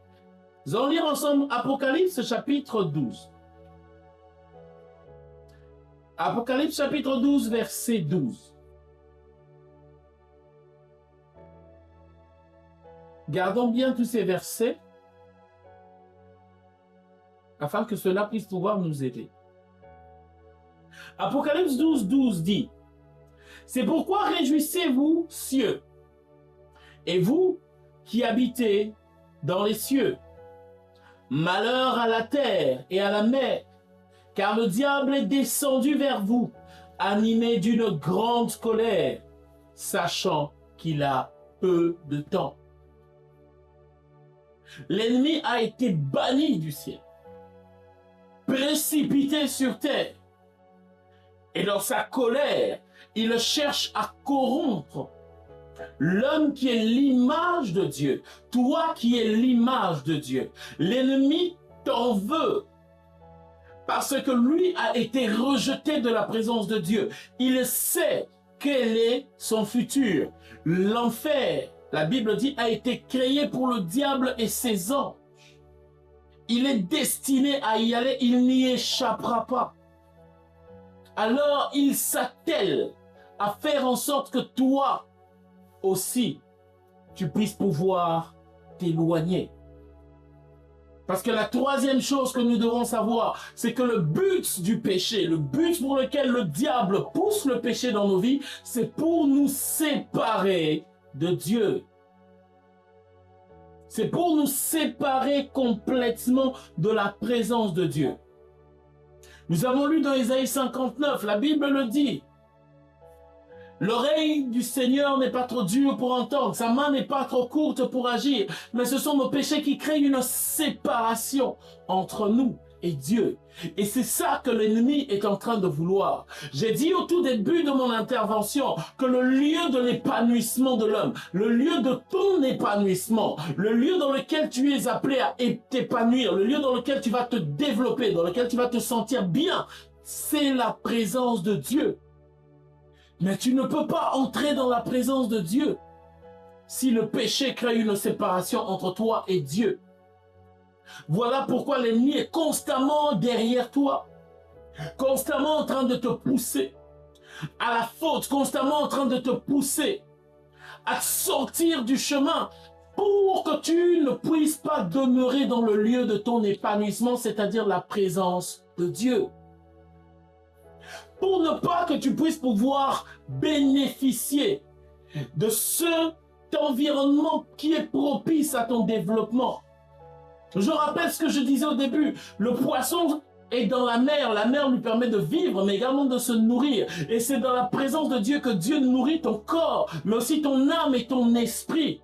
Nous allons lire ensemble Apocalypse chapitre 12. Apocalypse chapitre 12, verset 12. Gardons bien tous ces versets afin que cela puisse pouvoir nous aider. Apocalypse 12, 12 dit: c'est pourquoi réjouissez-vous, cieux, et vous qui habitez dans les cieux. Malheur à la terre et à la mer, car le diable est descendu vers vous, animé d'une grande colère, sachant qu'il a peu de temps. L'ennemi a été banni du ciel, précipité sur terre, et dans sa colère, il cherche à corrompre l'homme qui est l'image de Dieu, toi qui es l'image de Dieu. L'ennemi t'en veut parce que lui a été rejeté de la présence de Dieu. Il sait quel est son futur. L'enfer, la Bible dit, a été créé pour le diable et ses anges. Il est destiné à y aller, il n'y échappera pas. Alors il s'attelle à faire en sorte que toi aussi, tu puisses pouvoir t'éloigner. Parce que la troisième chose que nous devons savoir, c'est que le but du péché, le but pour lequel le diable pousse le péché dans nos vies, c'est pour nous séparer de Dieu. C'est pour nous séparer complètement de la présence de Dieu. Nous avons lu dans Ésaïe 59, la Bible le dit. L'oreille du Seigneur n'est pas trop dure pour entendre, sa main n'est pas trop courte pour agir, mais ce sont nos péchés qui créent une séparation entre nous et Dieu. Et c'est ça que l'ennemi est en train de vouloir. J'ai dit au tout début de mon intervention que le lieu de l'épanouissement de l'homme, le lieu de ton épanouissement, le lieu dans lequel tu es appelé à t'épanouir, le lieu dans lequel tu vas te développer, dans lequel tu vas te sentir bien, c'est la présence de Dieu. Mais tu ne peux pas entrer dans la présence de Dieu si le péché crée une séparation entre toi et Dieu. Voilà pourquoi l'ennemi est constamment derrière toi, constamment en train de te pousser, à la faute, constamment en train de te pousser à sortir du chemin pour que tu ne puisses pas demeurer dans le lieu de ton épanouissement, c'est-à-dire la présence de Dieu. Pour ne pas que tu puisses pouvoir bénéficier de cet environnement qui est propice à ton développement. Je rappelle ce que je disais au début, le poisson est dans la mer lui permet de vivre, mais également de se nourrir. Et c'est dans la présence de Dieu que Dieu nourrit ton corps, mais aussi ton âme et ton esprit.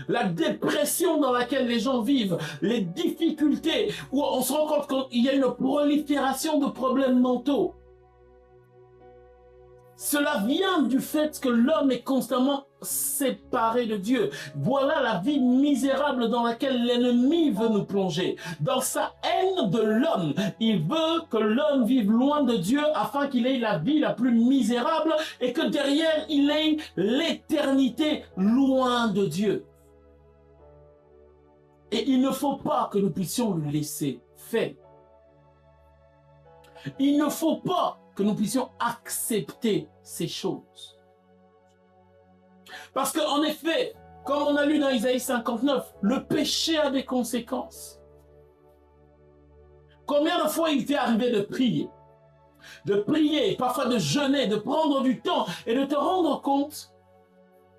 La dépression dans laquelle les gens vivent, les difficultés, où on se rend compte qu'il y a une prolifération de problèmes mentaux. Cela vient du fait que l'homme est constamment séparé de Dieu. Voilà la vie misérable dans laquelle l'ennemi veut nous plonger. Dans sa haine de l'homme, il veut que l'homme vive loin de Dieu afin qu'il ait la vie la plus misérable et que derrière il ait l'éternité loin de Dieu. Et il ne faut pas que nous puissions le laisser faire. Il ne faut pas que nous puissions accepter ces choses. Parce qu'en effet, comme on a lu dans Isaïe 59, le péché a des conséquences. Combien de fois il t'est arrivé de prier, parfois de jeûner, de prendre du temps et de te rendre compte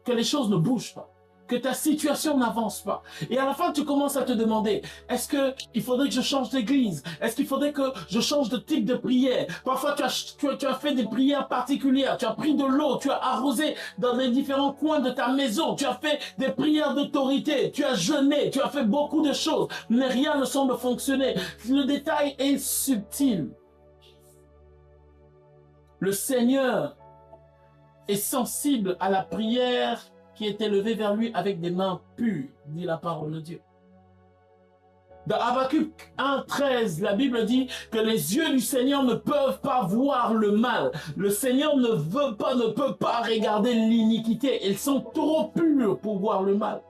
que les choses ne bougent pas, que ta situation n'avance pas. Et à la fin, tu commences à te demander, est-ce qu'il faudrait que je change d'église? Est-ce qu'il faudrait que je change de type de prière? Parfois, tu as fait des prières particulières, tu as pris de l'eau, tu as arrosé dans les différents coins de ta maison, tu as fait des prières d'autorité, tu as jeûné, tu as fait beaucoup de choses, mais rien ne semble fonctionner. Le détail est subtil. Le Seigneur est sensible à la prière qui est élevé vers lui avec des mains pures, dit la parole de Dieu. Dans Habakkuk 1,13, la Bible dit que les yeux du Seigneur ne peuvent pas voir le mal. Le Seigneur ne peut pas regarder l'iniquité. Ils sont trop purs pour voir le mal.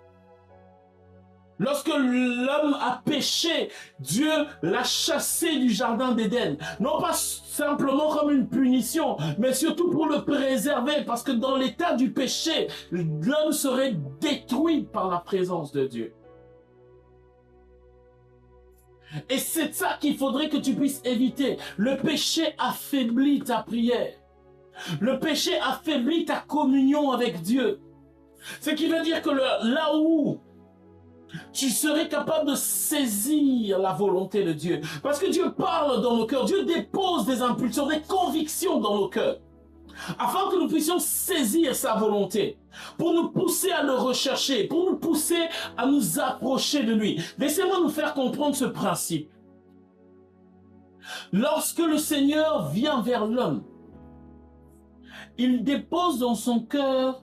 Lorsque l'homme a péché, Dieu l'a chassé du jardin d'Éden. Non pas simplement comme une punition, mais surtout pour le préserver. Parce que dans l'état du péché, l'homme serait détruit par la présence de Dieu. Et c'est ça qu'il faudrait que tu puisses éviter. Le péché affaiblit ta prière. Le péché affaiblit ta communion avec Dieu. Ce qui veut dire que là où tu serais capable de saisir la volonté de Dieu. Parce que Dieu parle dans nos cœurs. Dieu dépose des impulsions, des convictions dans nos cœurs. Afin que nous puissions saisir sa volonté. Pour nous pousser à le rechercher. Pour nous pousser à nous approcher de lui. Laissez-moi nous faire comprendre ce principe. Lorsque le Seigneur vient vers l'homme, il dépose dans son cœur,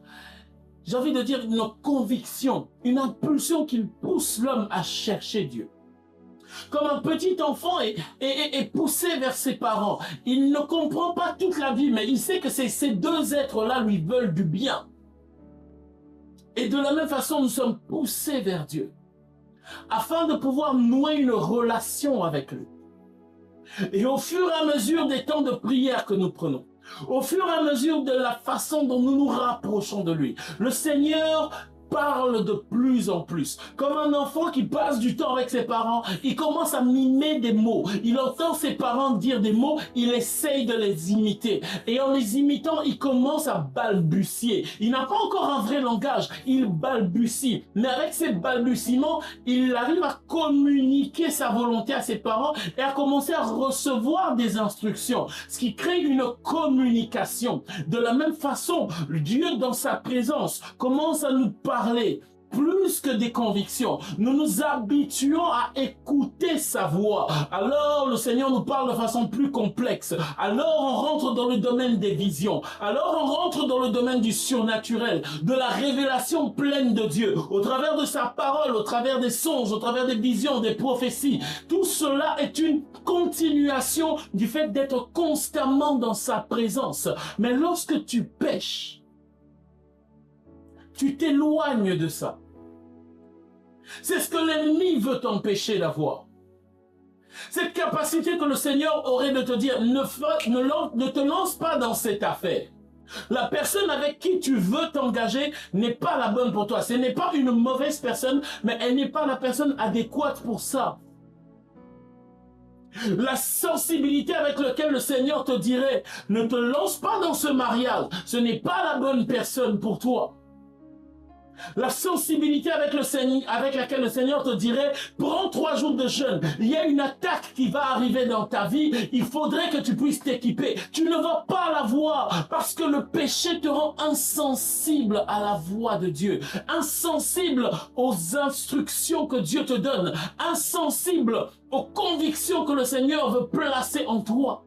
j'ai envie de dire, une conviction, une impulsion qui pousse l'homme à chercher Dieu. Comme un petit enfant est poussé vers ses parents. Il ne comprend pas toute la vie, mais il sait que ces deux êtres-là lui veulent du bien. Et de la même façon, nous sommes poussés vers Dieu, afin de pouvoir nouer une relation avec lui. Et au fur et à mesure des temps de prière que nous prenons, au fur et à mesure de la façon dont nous nous rapprochons de lui, le Seigneur parle de plus en plus. Comme un enfant qui passe du temps avec ses parents, il commence à mimer des mots. Il entend ses parents dire des mots, il essaye de les imiter. Et en les imitant, il commence à balbutier. Il n'a pas encore un vrai langage, il balbutie. Mais avec ces balbutiements, il arrive à communiquer sa volonté à ses parents et à commencer à recevoir des instructions. Ce qui crée une communication. De la même façon, Dieu dans sa présence commence à nous parler plus que des convictions. Nous nous habituons à écouter sa voix. Alors le Seigneur nous parle de façon plus complexe. Alors on rentre dans le domaine des visions. Alors on rentre dans le domaine du surnaturel, de la révélation pleine de Dieu, au travers de sa parole, au travers des songes, au travers des visions, des prophéties. Tout cela est une continuation du fait d'être constamment dans sa présence. Mais lorsque tu pèches, tu t'éloignes de ça. C'est ce que l'ennemi veut t'empêcher d'avoir. Cette capacité que le Seigneur aurait de te dire, ne te lance pas dans cette affaire. La personne avec qui tu veux t'engager n'est pas la bonne pour toi. Ce n'est pas une mauvaise personne, mais elle n'est pas la personne adéquate pour ça. La sensibilité avec laquelle le Seigneur te dirait, ne te lance pas dans ce mariage, ce n'est pas la bonne personne pour toi. La sensibilité avec laquelle le Seigneur te dirait, prends 3 jours de jeûne, il y a une attaque qui va arriver dans ta vie, il faudrait que tu puisses t'équiper. Tu ne vas pas la voir parce que le péché te rend insensible à la voix de Dieu, insensible aux instructions que Dieu te donne, insensible aux convictions que le Seigneur veut placer en toi.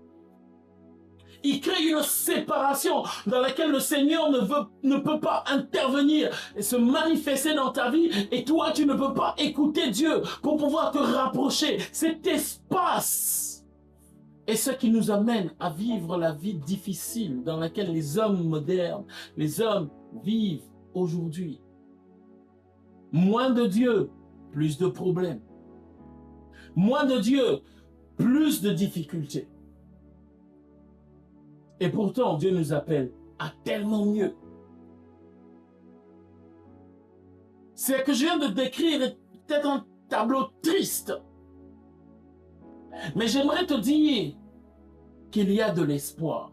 Il crée une séparation dans laquelle le Seigneur ne peut pas intervenir et se manifester dans ta vie. Et toi, tu ne peux pas écouter Dieu pour pouvoir te rapprocher. Cet espace est ce qui nous amène à vivre la vie difficile dans laquelle les hommes modernes, les hommes vivent aujourd'hui. Moins de Dieu, plus de problèmes. Moins de Dieu, plus de difficultés. Et pourtant, Dieu nous appelle à tellement mieux. Ce que je viens de décrire est peut-être un tableau triste. Mais j'aimerais te dire qu'il y a de l'espoir.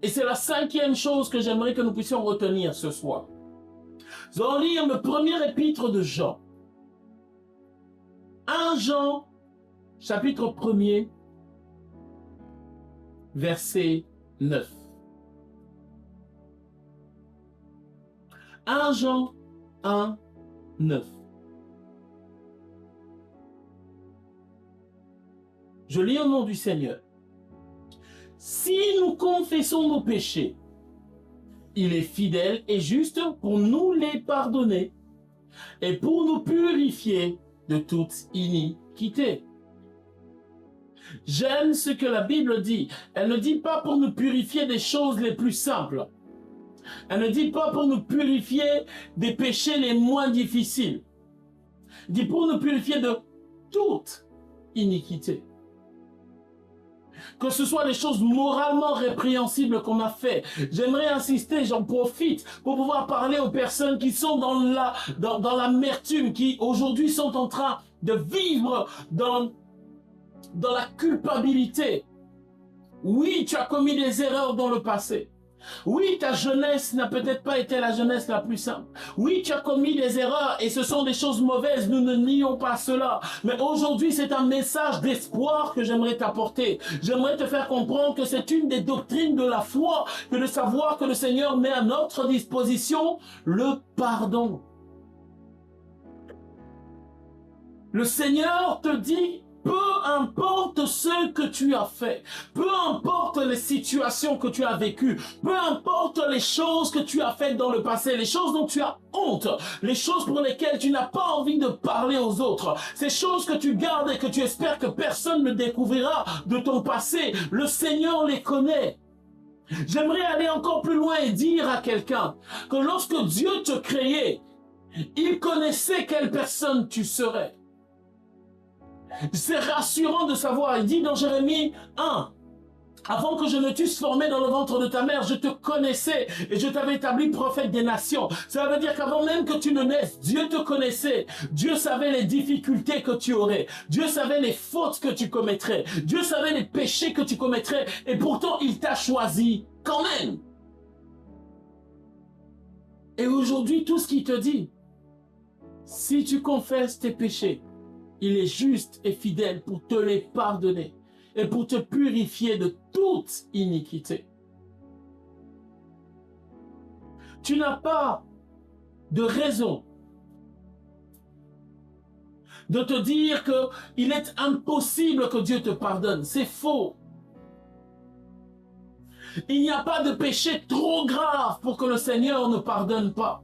Et c'est la 5e chose que j'aimerais que nous puissions retenir ce soir. Nous allons lire le premier épître de Jean. 1 Jean, chapitre 1er, verset 9. 1 Jean 1, 9. Je lis au nom du Seigneur. Si nous confessons nos péchés, il est fidèle et juste pour nous les pardonner et pour nous purifier de toute iniquité. J'aime ce que la Bible dit. Elle ne dit pas pour nous purifier des choses les plus simples. Elle ne dit pas pour nous purifier des péchés les moins difficiles. Elle dit pour nous purifier de toute iniquité. Que ce soit les choses moralement répréhensibles qu'on a fait. J'aimerais insister, j'en profite pour pouvoir parler aux personnes qui sont dans l'amertume, qui aujourd'hui sont en train de vivre dans la culpabilité. Oui, tu as commis des erreurs dans le passé. Oui, ta jeunesse n'a peut-être pas été la jeunesse la plus simple. Oui, tu as commis des erreurs et ce sont des choses mauvaises, nous ne nions pas cela. Mais aujourd'hui, c'est un message d'espoir que j'aimerais t'apporter. J'aimerais te faire comprendre que c'est une des doctrines de la foi, que de savoir que le Seigneur met à notre disposition le pardon. Le Seigneur te dit, peu importe ce que tu as fait, peu importe les situations que tu as vécues, peu importe les choses que tu as faites dans le passé, les choses dont tu as honte, les choses pour lesquelles tu n'as pas envie de parler aux autres, ces choses que tu gardes et que tu espères que personne ne découvrira de ton passé, le Seigneur les connaît. J'aimerais aller encore plus loin et dire à quelqu'un que lorsque Dieu te créait, il connaissait quelle personne tu serais. C'est rassurant de savoir, il dit dans Jérémie 1, avant que je ne t'eusse formé dans le ventre de ta mère, je te connaissais et je t'avais établi prophète des nations. Ça veut dire qu'avant même que tu ne naisses, Dieu te connaissait. Dieu savait les difficultés que tu aurais. Dieu savait les fautes que tu commettrais. Dieu savait les péchés que tu commettrais. Et pourtant, il t'a choisi quand même. Et aujourd'hui, tout ce qu'il te dit, si tu confesses tes péchés, il est juste et fidèle pour te les pardonner et pour te purifier de toute iniquité. Tu n'as pas de raison de te dire qu'il est impossible que Dieu te pardonne. C'est faux. Il n'y a pas de péché trop grave pour que le Seigneur ne pardonne pas.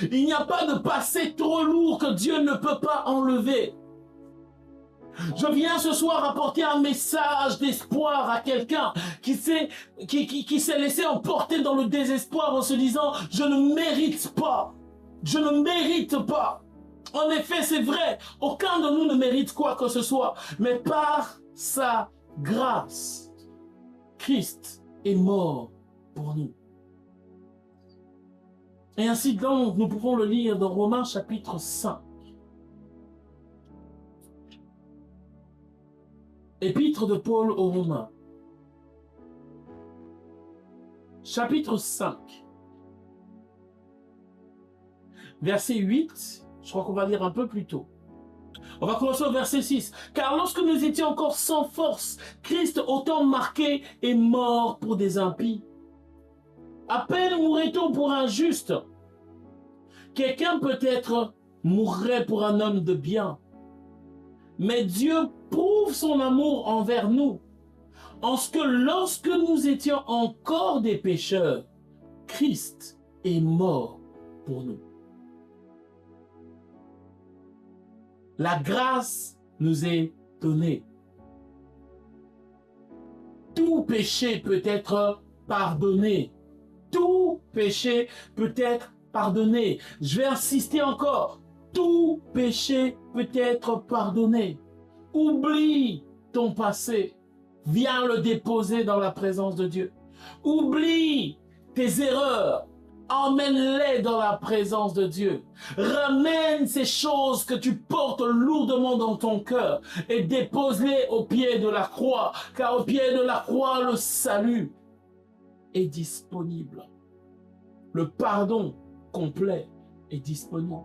Il n'y a pas de passé trop lourd que Dieu ne peut pas enlever. Je viens ce soir apporter un message d'espoir à quelqu'un qui s'est laissé emporter dans le désespoir en se disant « Je ne mérite pas. Je ne mérite pas. En effet, c'est vrai, aucun de nous ne mérite quoi que ce soit, mais par sa grâce, Christ est mort pour nous. Et ainsi donc, nous pouvons le lire dans Romains chapitre 5. Épître de Paul aux Romains. Chapitre 5. Verset 8. Je crois qu'on va lire un peu plus tôt. On va commencer au verset 6. Car lorsque nous étions encore sans force, Christ, autant marqué, est mort pour des impies. À peine mourrait-on pour un juste. Quelqu'un peut-être mourrait pour un homme de bien. Mais Dieu prouve son amour envers nous, en ce que lorsque nous étions encore des pécheurs, Christ est mort pour nous. La grâce nous est donnée. Tout péché peut être pardonné. Tout péché peut être pardonné. Je vais insister encore. Tout péché peut être pardonné. Oublie ton passé. Viens le déposer dans la présence de Dieu. Oublie tes erreurs. Emmène-les dans la présence de Dieu. Ramène ces choses que tu portes lourdement dans ton cœur et dépose-les au pied de la croix. Car au pied de la croix, le salut est disponible. Le pardon complet est disponible.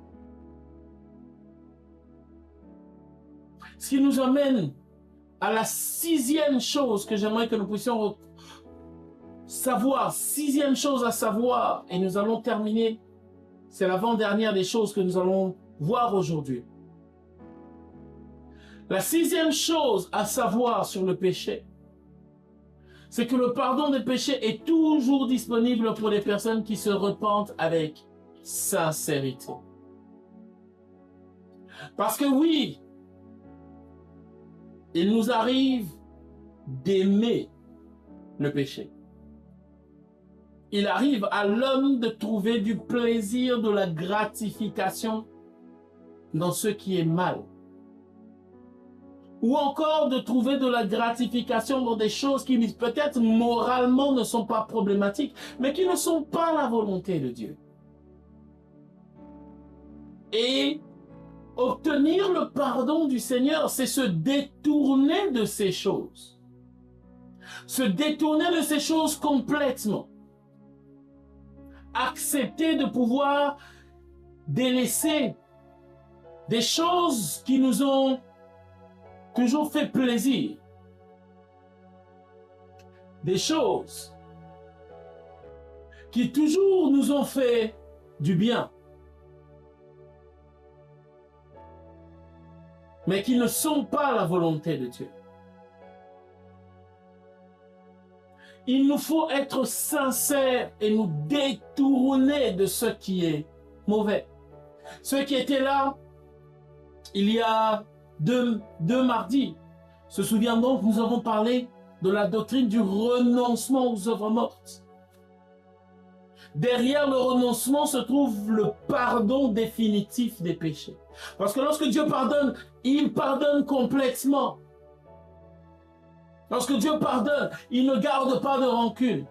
Ce qui nous amène à la 6e chose que j'aimerais que nous puissions savoir. 6e chose à savoir, et nous allons terminer. C'est l'avant-dernière des choses que nous allons voir aujourd'hui. La 6e chose à savoir sur le péché, c'est que le pardon des péchés est toujours disponible pour les personnes qui se repentent avec sincérité. Parce que oui, il nous arrive d'aimer le péché. Il arrive à l'homme de trouver du plaisir, de la gratification dans ce qui est mal. Ou encore de trouver de la gratification dans des choses qui peut-être moralement ne sont pas problématiques, mais qui ne sont pas la volonté de Dieu. Et obtenir le pardon du Seigneur, c'est se détourner de ces choses. Se détourner de ces choses complètement. Accepter de pouvoir délaisser des choses qui nous ont toujours fait plaisir. Des choses qui toujours nous ont fait du bien. Mais qui ne sont pas la volonté de Dieu. Il nous faut être sincères et nous détourner de ce qui est mauvais. Ceux qui étaient là, il y a deux mardis, se souviennent donc, nous avons parlé de la doctrine du renoncement aux œuvres mortes. Derrière le renoncement se trouve le pardon définitif des péchés. Parce que lorsque Dieu pardonne, il pardonne complètement. Lorsque Dieu pardonne, il ne garde pas de rancune.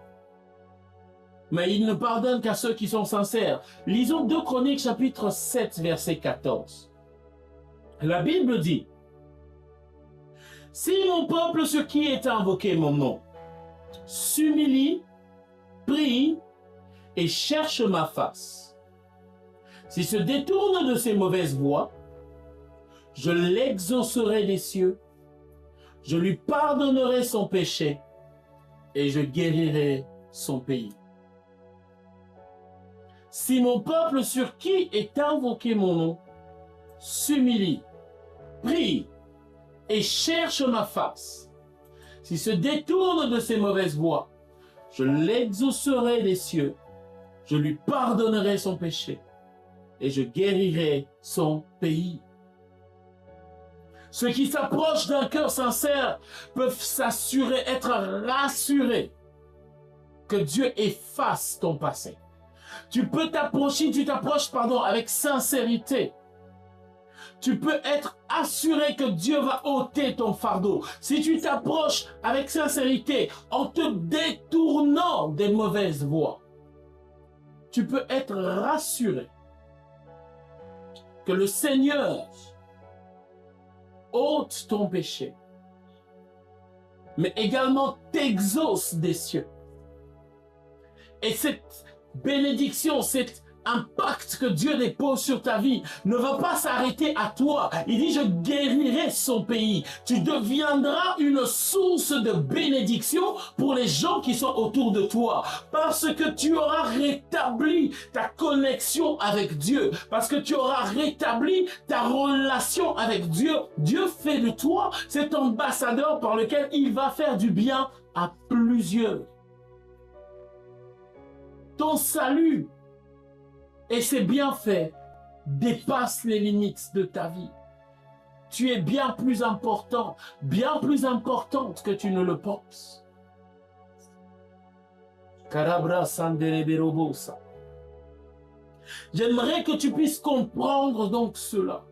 Mais il ne pardonne qu'à ceux qui sont sincères. Lisons 2 Chroniques chapitre 7 verset 14. La Bible dit: si mon peuple, ce qui est invoqué mon nom, s'humilie, prie et cherche ma face, s'il se détourne de ses mauvaises voies, je l'exaucerai des cieux, je lui pardonnerai son péché et je guérirai son pays. Si mon peuple sur qui est invoqué mon nom s'humilie, prie et cherche ma face, s'il se détourne de ses mauvaises voies, je l'exaucerai des cieux, je lui pardonnerai son péché et je guérirai son pays. Ceux qui s'approchent d'un cœur sincère peuvent être rassurés que Dieu efface ton passé. Tu t'approches avec sincérité tu peux être assuré que Dieu va ôter ton fardeau. Si tu t'approches avec sincérité, en te détournant des mauvaises voies, tu peux être rassuré que le Seigneur ôte ton péché, mais également t'exauce des cieux. Et cette bénédiction, cet impact que Dieu dépose sur ta vie ne va pas s'arrêter à toi. Il dit, je guérirai son pays. Tu deviendras une source de bénédiction pour les gens qui sont autour de toi. Parce que tu auras rétabli ta connexion avec Dieu. Parce que tu auras rétabli ta relation avec Dieu. Dieu fait de toi cet ambassadeur par lequel il va faire du bien à plusieurs. Ton salut et ses bienfaits dépassent les limites de ta vie. Tu es bien plus important, bien plus importante que tu ne le penses. J'aimerais que tu puisses comprendre donc cela.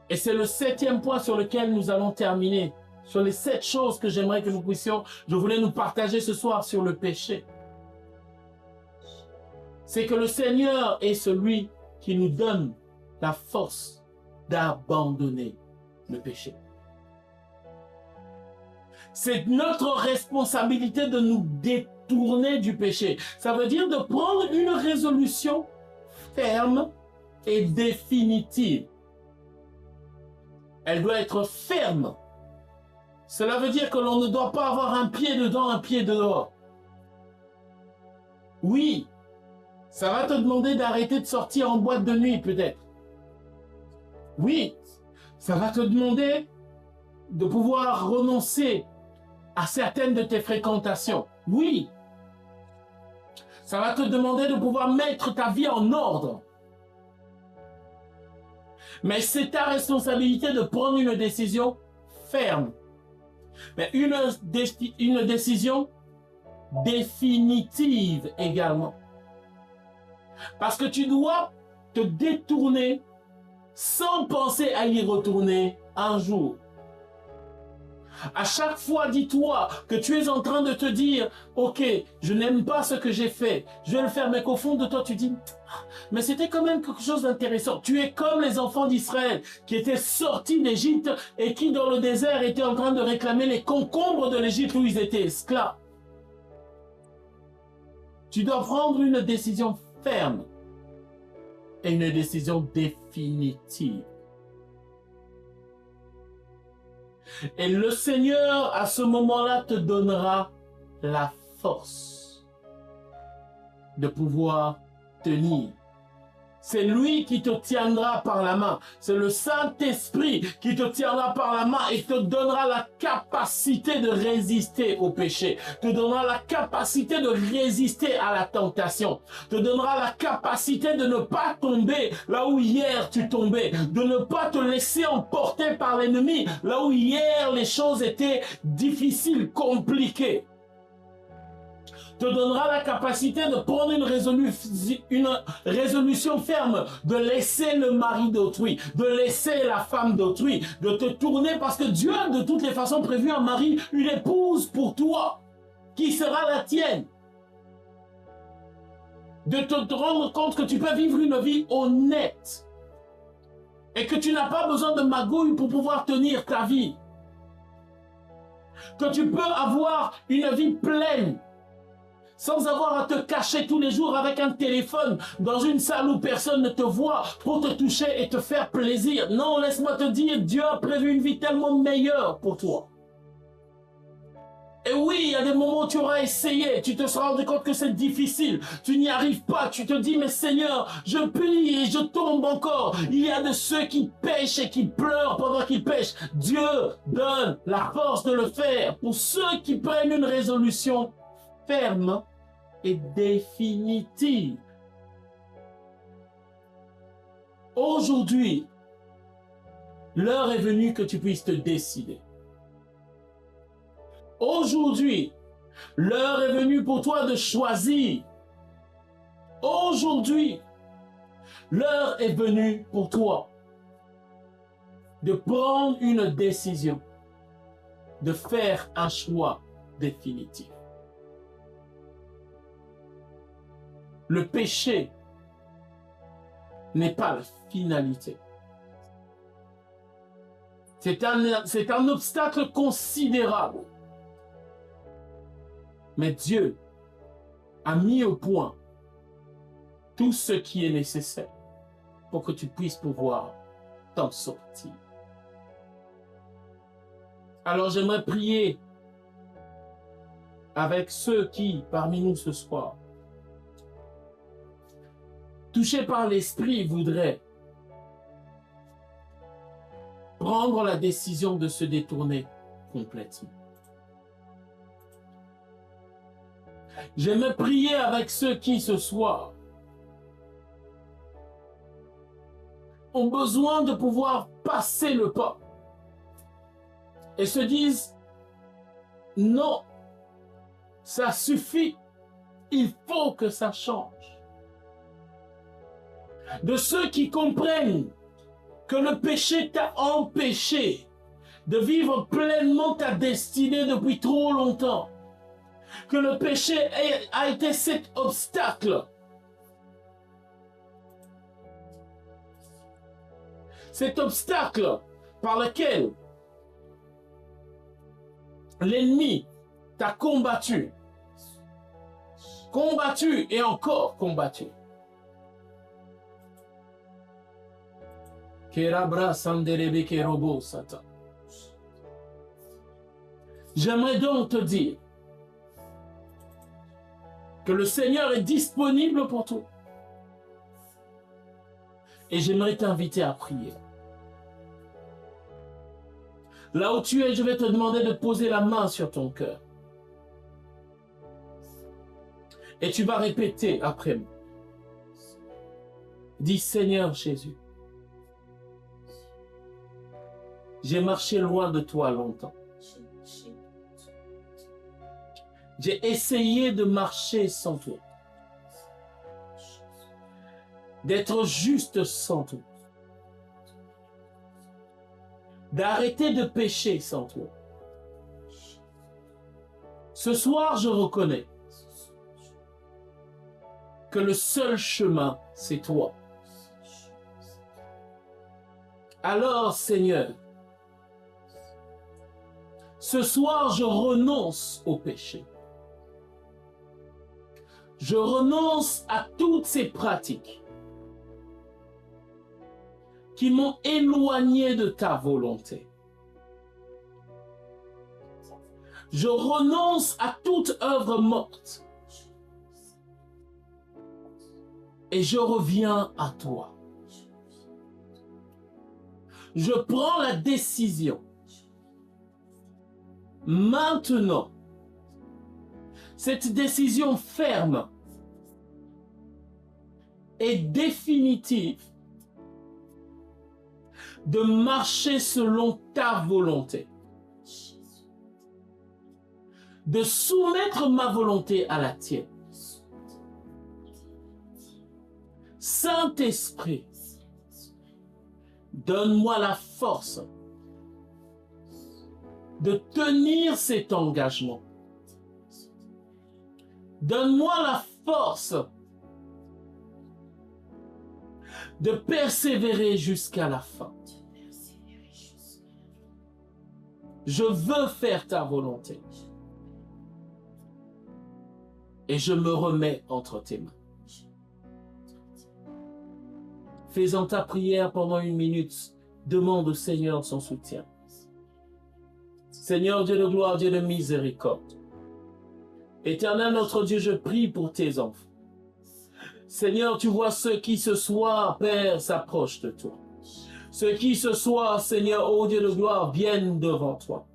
Et c'est le 7e point sur lequel nous allons terminer. Sur les 7 choses que j'aimerais que nous puissions, je voulais nous partager ce soir sur le péché. C'est que le Seigneur est celui qui nous donne la force d'abandonner le péché. C'est notre responsabilité de nous détourner du péché. Ça veut dire de prendre une résolution ferme et définitive. Elle doit être ferme. Cela veut dire que l'on ne doit pas avoir un pied dedans, un pied dehors. Oui, ça va te demander d'arrêter de sortir en boîte de nuit peut-être. Oui, ça va te demander de pouvoir renoncer à certaines de tes fréquentations. Oui, ça va te demander de pouvoir mettre ta vie en ordre. Mais c'est ta responsabilité de prendre une décision ferme. Mais une décision définitive également. Parce que tu dois te détourner sans penser à y retourner un jour. À chaque fois, dis-toi que tu es en train de te dire, ok, je n'aime pas ce que j'ai fait, je vais le faire, mais qu'au fond de toi, tu dis, mais c'était quand même quelque chose d'intéressant. Tu es comme les enfants d'Israël qui étaient sortis d'Égypte et qui, dans le désert, étaient en train de réclamer les concombres de l'Égypte où ils étaient esclaves. Tu dois prendre une décision ferme et une décision définitive. Et le Seigneur, à ce moment-là, te donnera la force de pouvoir tenir. C'est lui qui te tiendra par la main. C'est le Saint-Esprit qui te tiendra par la main et te donnera la capacité de résister au péché. Te donnera la capacité de résister à la tentation. Te donnera la capacité de ne pas tomber là où hier tu tombais. De ne pas te laisser emporter par l'ennemi là où hier les choses étaient difficiles, compliquées. Te donnera la capacité de prendre une résolution ferme, de laisser le mari d'autrui, de laisser la femme d'autrui, de te tourner parce que Dieu a de toutes les façons prévu un mari, une épouse pour toi, qui sera la tienne. De te rendre compte que tu peux vivre une vie honnête et que tu n'as pas besoin de magouille pour pouvoir tenir ta vie. Que tu peux avoir une vie pleine sans avoir à te cacher tous les jours avec un téléphone dans une salle où personne ne te voit pour te toucher et te faire plaisir. Non, laisse-moi te dire, Dieu a prévu une vie tellement meilleure pour toi. Et oui, il y a des moments où tu auras essayé, tu te seras rendu compte que c'est difficile, tu n'y arrives pas, tu te dis, mais Seigneur, je prie et je tombe encore. Il y a de ceux qui pêchent et qui pleurent pendant qu'ils pêchent. Dieu donne la force de le faire pour ceux qui prennent une résolution ferme et définitive. Aujourd'hui, l'heure est venue que tu puisses te décider. Aujourd'hui, l'heure est venue pour toi de choisir. Aujourd'hui, L'heure est venue pour toi de prendre une décision, de faire un choix définitif. Le péché n'est pas la finalité. C'est un obstacle considérable. Mais Dieu a mis au point tout ce qui est nécessaire pour que tu puisses pouvoir t'en sortir. Alors j'aimerais prier avec ceux qui, parmi nous ce soir, touchés par l'Esprit, voudraient prendre la décision de se détourner complètement. J'aimerais prier avec ceux qui, ce soir, ont besoin de pouvoir passer le pas et se disent, non, ça suffit, il faut que ça change. De ceux qui comprennent que le péché t'a empêché de vivre pleinement ta destinée depuis trop longtemps. Que le péché a été cet obstacle. Cet obstacle par lequel l'ennemi t'a combattu. Combattu et encore combattu. J'aimerais donc te dire que le Seigneur est disponible pour toi. Et j'aimerais t'inviter à prier. Là où tu es, je vais te demander de poser la main sur ton cœur. Et tu vas répéter après moi. Dis, Seigneur Jésus, j'ai marché loin de toi longtemps. J'ai essayé de marcher sans toi. D'être juste sans toi. D'arrêter de pécher sans toi. Ce soir, je reconnais que le seul chemin, c'est toi. Alors, Seigneur, ce soir, je renonce au péché. Je renonce à toutes ces pratiques qui m'ont éloigné de ta volonté. Je renonce à toute œuvre morte et je reviens à toi. Je prends la décision maintenant, cette décision ferme et définitive de marcher selon ta volonté, de soumettre ma volonté à la tienne. Saint-Esprit, donne-moi la force de tenir cet engagement. Donne-moi la force de persévérer jusqu'à la fin. Je veux faire ta volonté. Et je me remets entre tes mains. Fais-en ta prière pendant 1 minute. Demande au Seigneur son soutien. Seigneur Dieu de gloire, Dieu de miséricorde. Éternel notre Dieu, je prie pour tes enfants. Seigneur, tu vois ceux qui ce soir, Père, s'approchent de toi. Ceux qui ce soir, Seigneur, ô Dieu de gloire, viennent devant toi.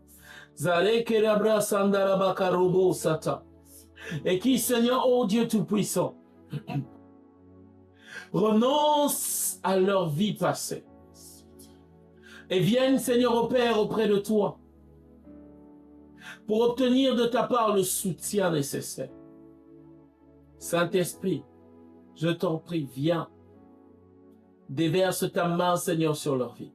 Et qui, Seigneur, ô Dieu Tout-Puissant, renoncent à leur vie passée. Et viennent, Seigneur, au Père, auprès de toi, pour obtenir de ta part le soutien nécessaire. Saint-Esprit, je t'en prie, viens Déverse ta main, Seigneur, sur leur vie.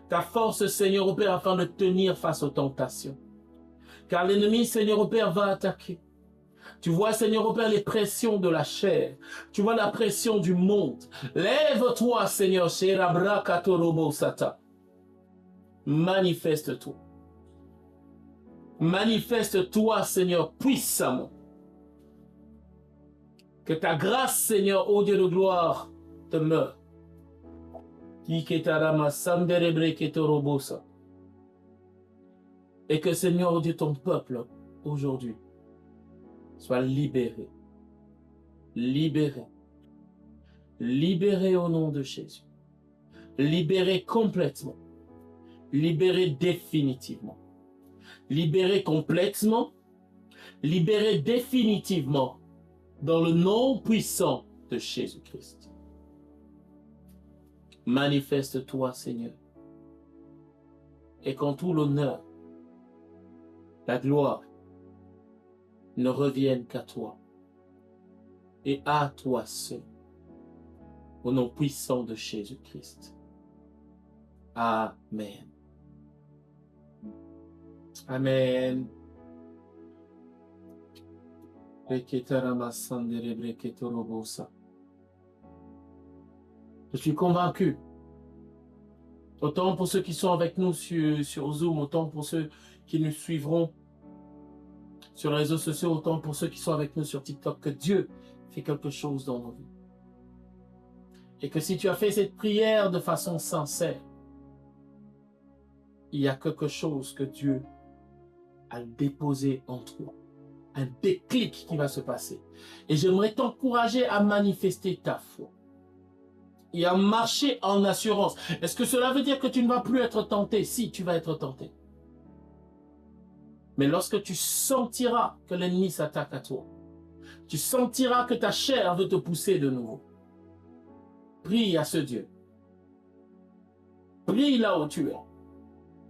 Ta force, Seigneur, au Père, afin de tenir face aux tentations. Car l'ennemi, Seigneur, au Père, va attaquer. Tu vois, Seigneur, au Père, les pressions de la chair. Tu vois la pression du monde. Lève-toi, Seigneur, Sherabra Katorobo Sata. Manifeste-toi. Manifeste-toi, Seigneur, puissamment. Que ta grâce, Seigneur, ô Dieu de gloire, demeure. Et que, Seigneur, ô Dieu, ton peuple, aujourd'hui, soit libéré. Libéré. Libéré au nom de Jésus. Libéré complètement. Libéré définitivement. Libéré complètement. Libéré définitivement. Dans le nom puissant de Jésus-Christ. Manifeste-toi, Seigneur. Et quand tout l'honneur, la gloire, ne reviennent qu'à toi. Et à toi seul. Au nom puissant de Jésus-Christ. Amen. Amen. Je suis convaincu, autant pour ceux qui sont avec nous sur Zoom, autant pour ceux qui nous suivront sur les réseaux sociaux, autant pour ceux qui sont avec nous sur TikTok, que Dieu fait quelque chose dans nos vies. Et que si tu as fait cette prière de façon sincère, il y a quelque chose que Dieu a déposé en toi. Un déclic qui va se passer. Et j'aimerais t'encourager à manifester ta foi. Et à marcher en assurance. Est-ce que cela veut dire que tu ne vas plus être tenté? Si, tu vas être tenté. Mais lorsque tu sentiras que l'ennemi s'attaque à toi, tu sentiras que ta chair veut te pousser de nouveau. Prie à ce Dieu. Prie là où tu es.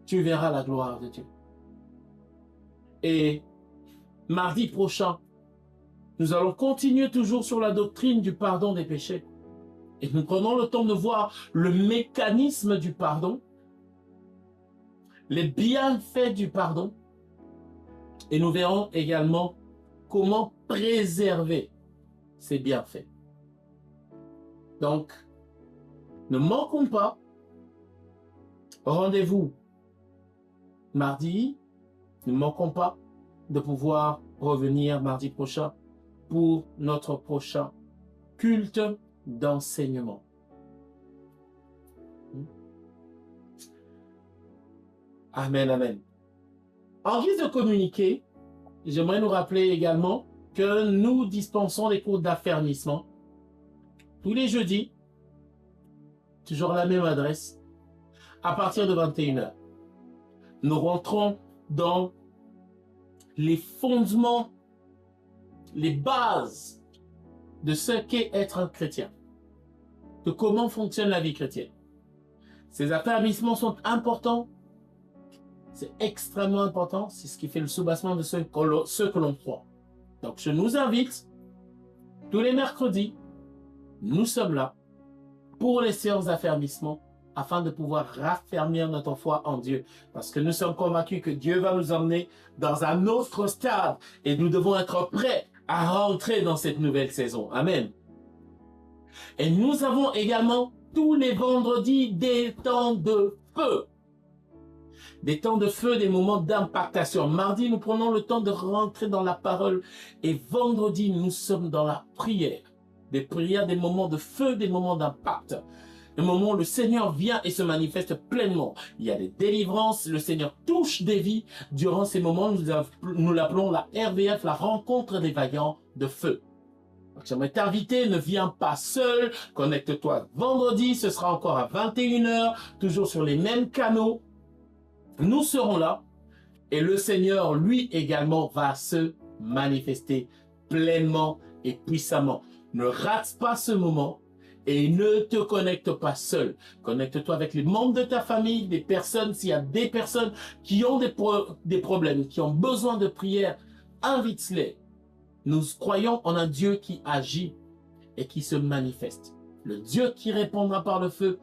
Tu verras la gloire de Dieu. Et mardi prochain, nous allons continuer toujours sur la doctrine du pardon des péchés. Et nous prenons le temps de voir le mécanisme du pardon, les bienfaits du pardon, et nous verrons également comment préserver ces bienfaits. Donc, ne manquons pas. Rendez-vous mardi. Ne manquons pas de pouvoir revenir mardi prochain pour notre prochain culte d'enseignement. Amen, amen. En guise de communiqué, j'aimerais nous rappeler également que nous dispensons des cours d'affermissement tous les jeudis, toujours à la même adresse, à partir de 21h. Nous rentrons dans les fondements, les bases de ce qu'est être un chrétien, de comment fonctionne la vie chrétienne. Ces affermissements sont importants, c'est extrêmement important, c'est ce qui fait le soubassement de ce que l'on croit. Donc je nous invite, tous les mercredis, nous sommes là pour les séances d'affermissement afin de pouvoir raffermir notre foi en Dieu. Parce que nous sommes convaincus que Dieu va nous emmener dans un autre stade et nous devons être prêts à rentrer dans cette nouvelle saison. Amen. Et nous avons également tous les vendredis des temps de feu. Des temps de feu, des moments d'impactation. Mardi, nous prenons le temps de rentrer dans la parole et vendredi, nous sommes dans la prière. Des prières, des moments de feu, des moments d'impact. Le moment où le Seigneur vient et se manifeste pleinement. Il y a des délivrances, le Seigneur touche des vies. Durant ces moments, nous l'appelons la RVF, la rencontre des vaillants de feu. J'aimerais t'inviter, ne viens pas seul, connecte-toi vendredi, ce sera encore à 21h, toujours sur les mêmes canaux. Nous serons là et le Seigneur, lui également, va se manifester pleinement et puissamment. Ne rate pas ce moment. Et ne te connecte pas seul. Connecte-toi avec les membres de ta famille, des personnes. S'il y a des personnes qui ont des problèmes, qui ont besoin de prière, invite-les. Nous croyons en un Dieu qui agit et qui se manifeste. Le Dieu qui répondra par le feu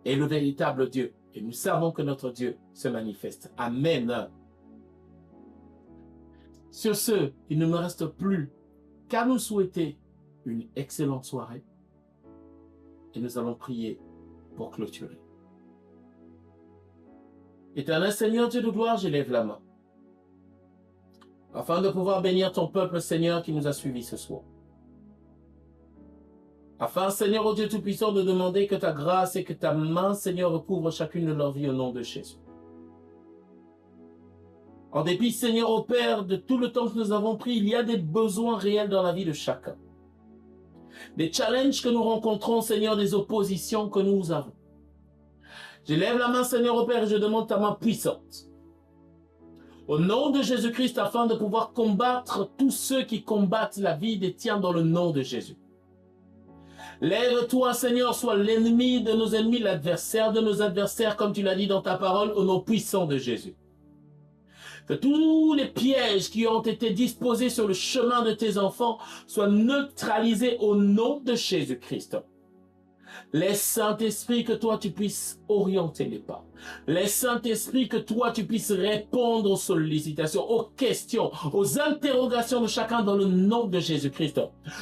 est le véritable Dieu. Et nous savons que notre Dieu se manifeste. Amen. Sur ce, il ne me reste plus qu'à nous souhaiter une excellente soirée. Et nous allons prier pour clôturer. Éternel Seigneur, Dieu de gloire, j'élève la main, afin de pouvoir bénir ton peuple, Seigneur, qui nous a suivis ce soir. Afin, Seigneur, ô Dieu Tout-Puissant, de demander que ta grâce et que ta main, Seigneur, recouvre chacune de leurs vies au nom de Jésus. En dépit, Seigneur, ô Père, de tout le temps que nous avons pris, il y a des besoins réels dans la vie de chacun. Des challenges que nous rencontrons, Seigneur, des oppositions que nous avons. Je lève la main, Seigneur, ô Père, et je demande ta main puissante. Au nom de Jésus-Christ, afin de pouvoir combattre tous ceux qui combattent la vie des tiens dans le nom de Jésus. Lève-toi, Seigneur, sois l'ennemi de nos ennemis, l'adversaire de nos adversaires, comme tu l'as dit dans ta parole, au nom puissant de Jésus. Que tous les pièges qui ont été disposés sur le chemin de tes enfants soient neutralisés au nom de Jésus-Christ. Laisse Saint-Esprit que toi tu puisses orienter les pas. Laisse Saint-Esprit que toi tu puisses répondre aux sollicitations, aux questions, aux interrogations de chacun dans le nom de Jésus-Christ.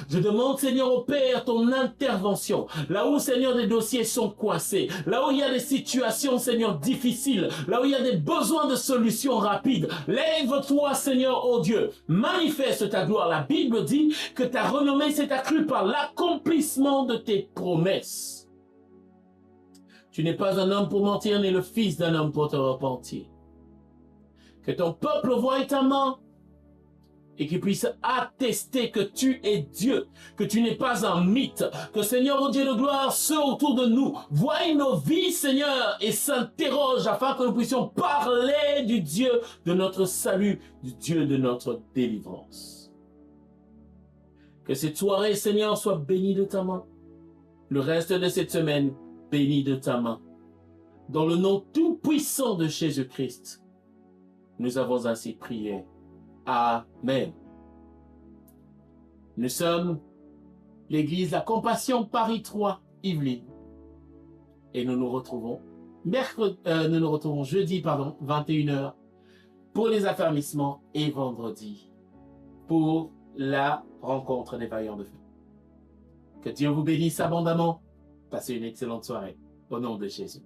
Je demande, Seigneur, au Père, ton intervention. Là où, Seigneur, des dossiers sont coincés, là où il y a des situations, Seigneur, difficiles, là où il y a des besoins de solutions rapides, lève-toi, Seigneur, ô Dieu, manifeste ta gloire. La Bible dit que ta renommée s'est accrue par l'accomplissement de tes promesses. Tu n'es pas un homme pour mentir, ni le fils d'un homme pour te repentir. Que ton peuple voie ta main et qu'il puisse attester que tu es Dieu, que tu n'es pas un mythe, que Seigneur, ô Dieu de gloire, ceux autour de nous voient nos vies, Seigneur, et s'interrogent afin que nous puissions parler du Dieu de notre salut, du Dieu de notre délivrance. Que cette soirée, Seigneur, soit bénie de ta main. Le reste de cette semaine, béni de ta main. Dans le nom tout-puissant de Jésus-Christ, nous avons ainsi prié. Amen. Nous sommes l'église La Compassion Paris 3, Yvelines. Et nous nous retrouvons jeudi, 21h, pour les affermissements et vendredi pour la rencontre des vaillants de feu. Que Dieu vous bénisse abondamment. Passez une excellente soirée. Au nom de Jésus.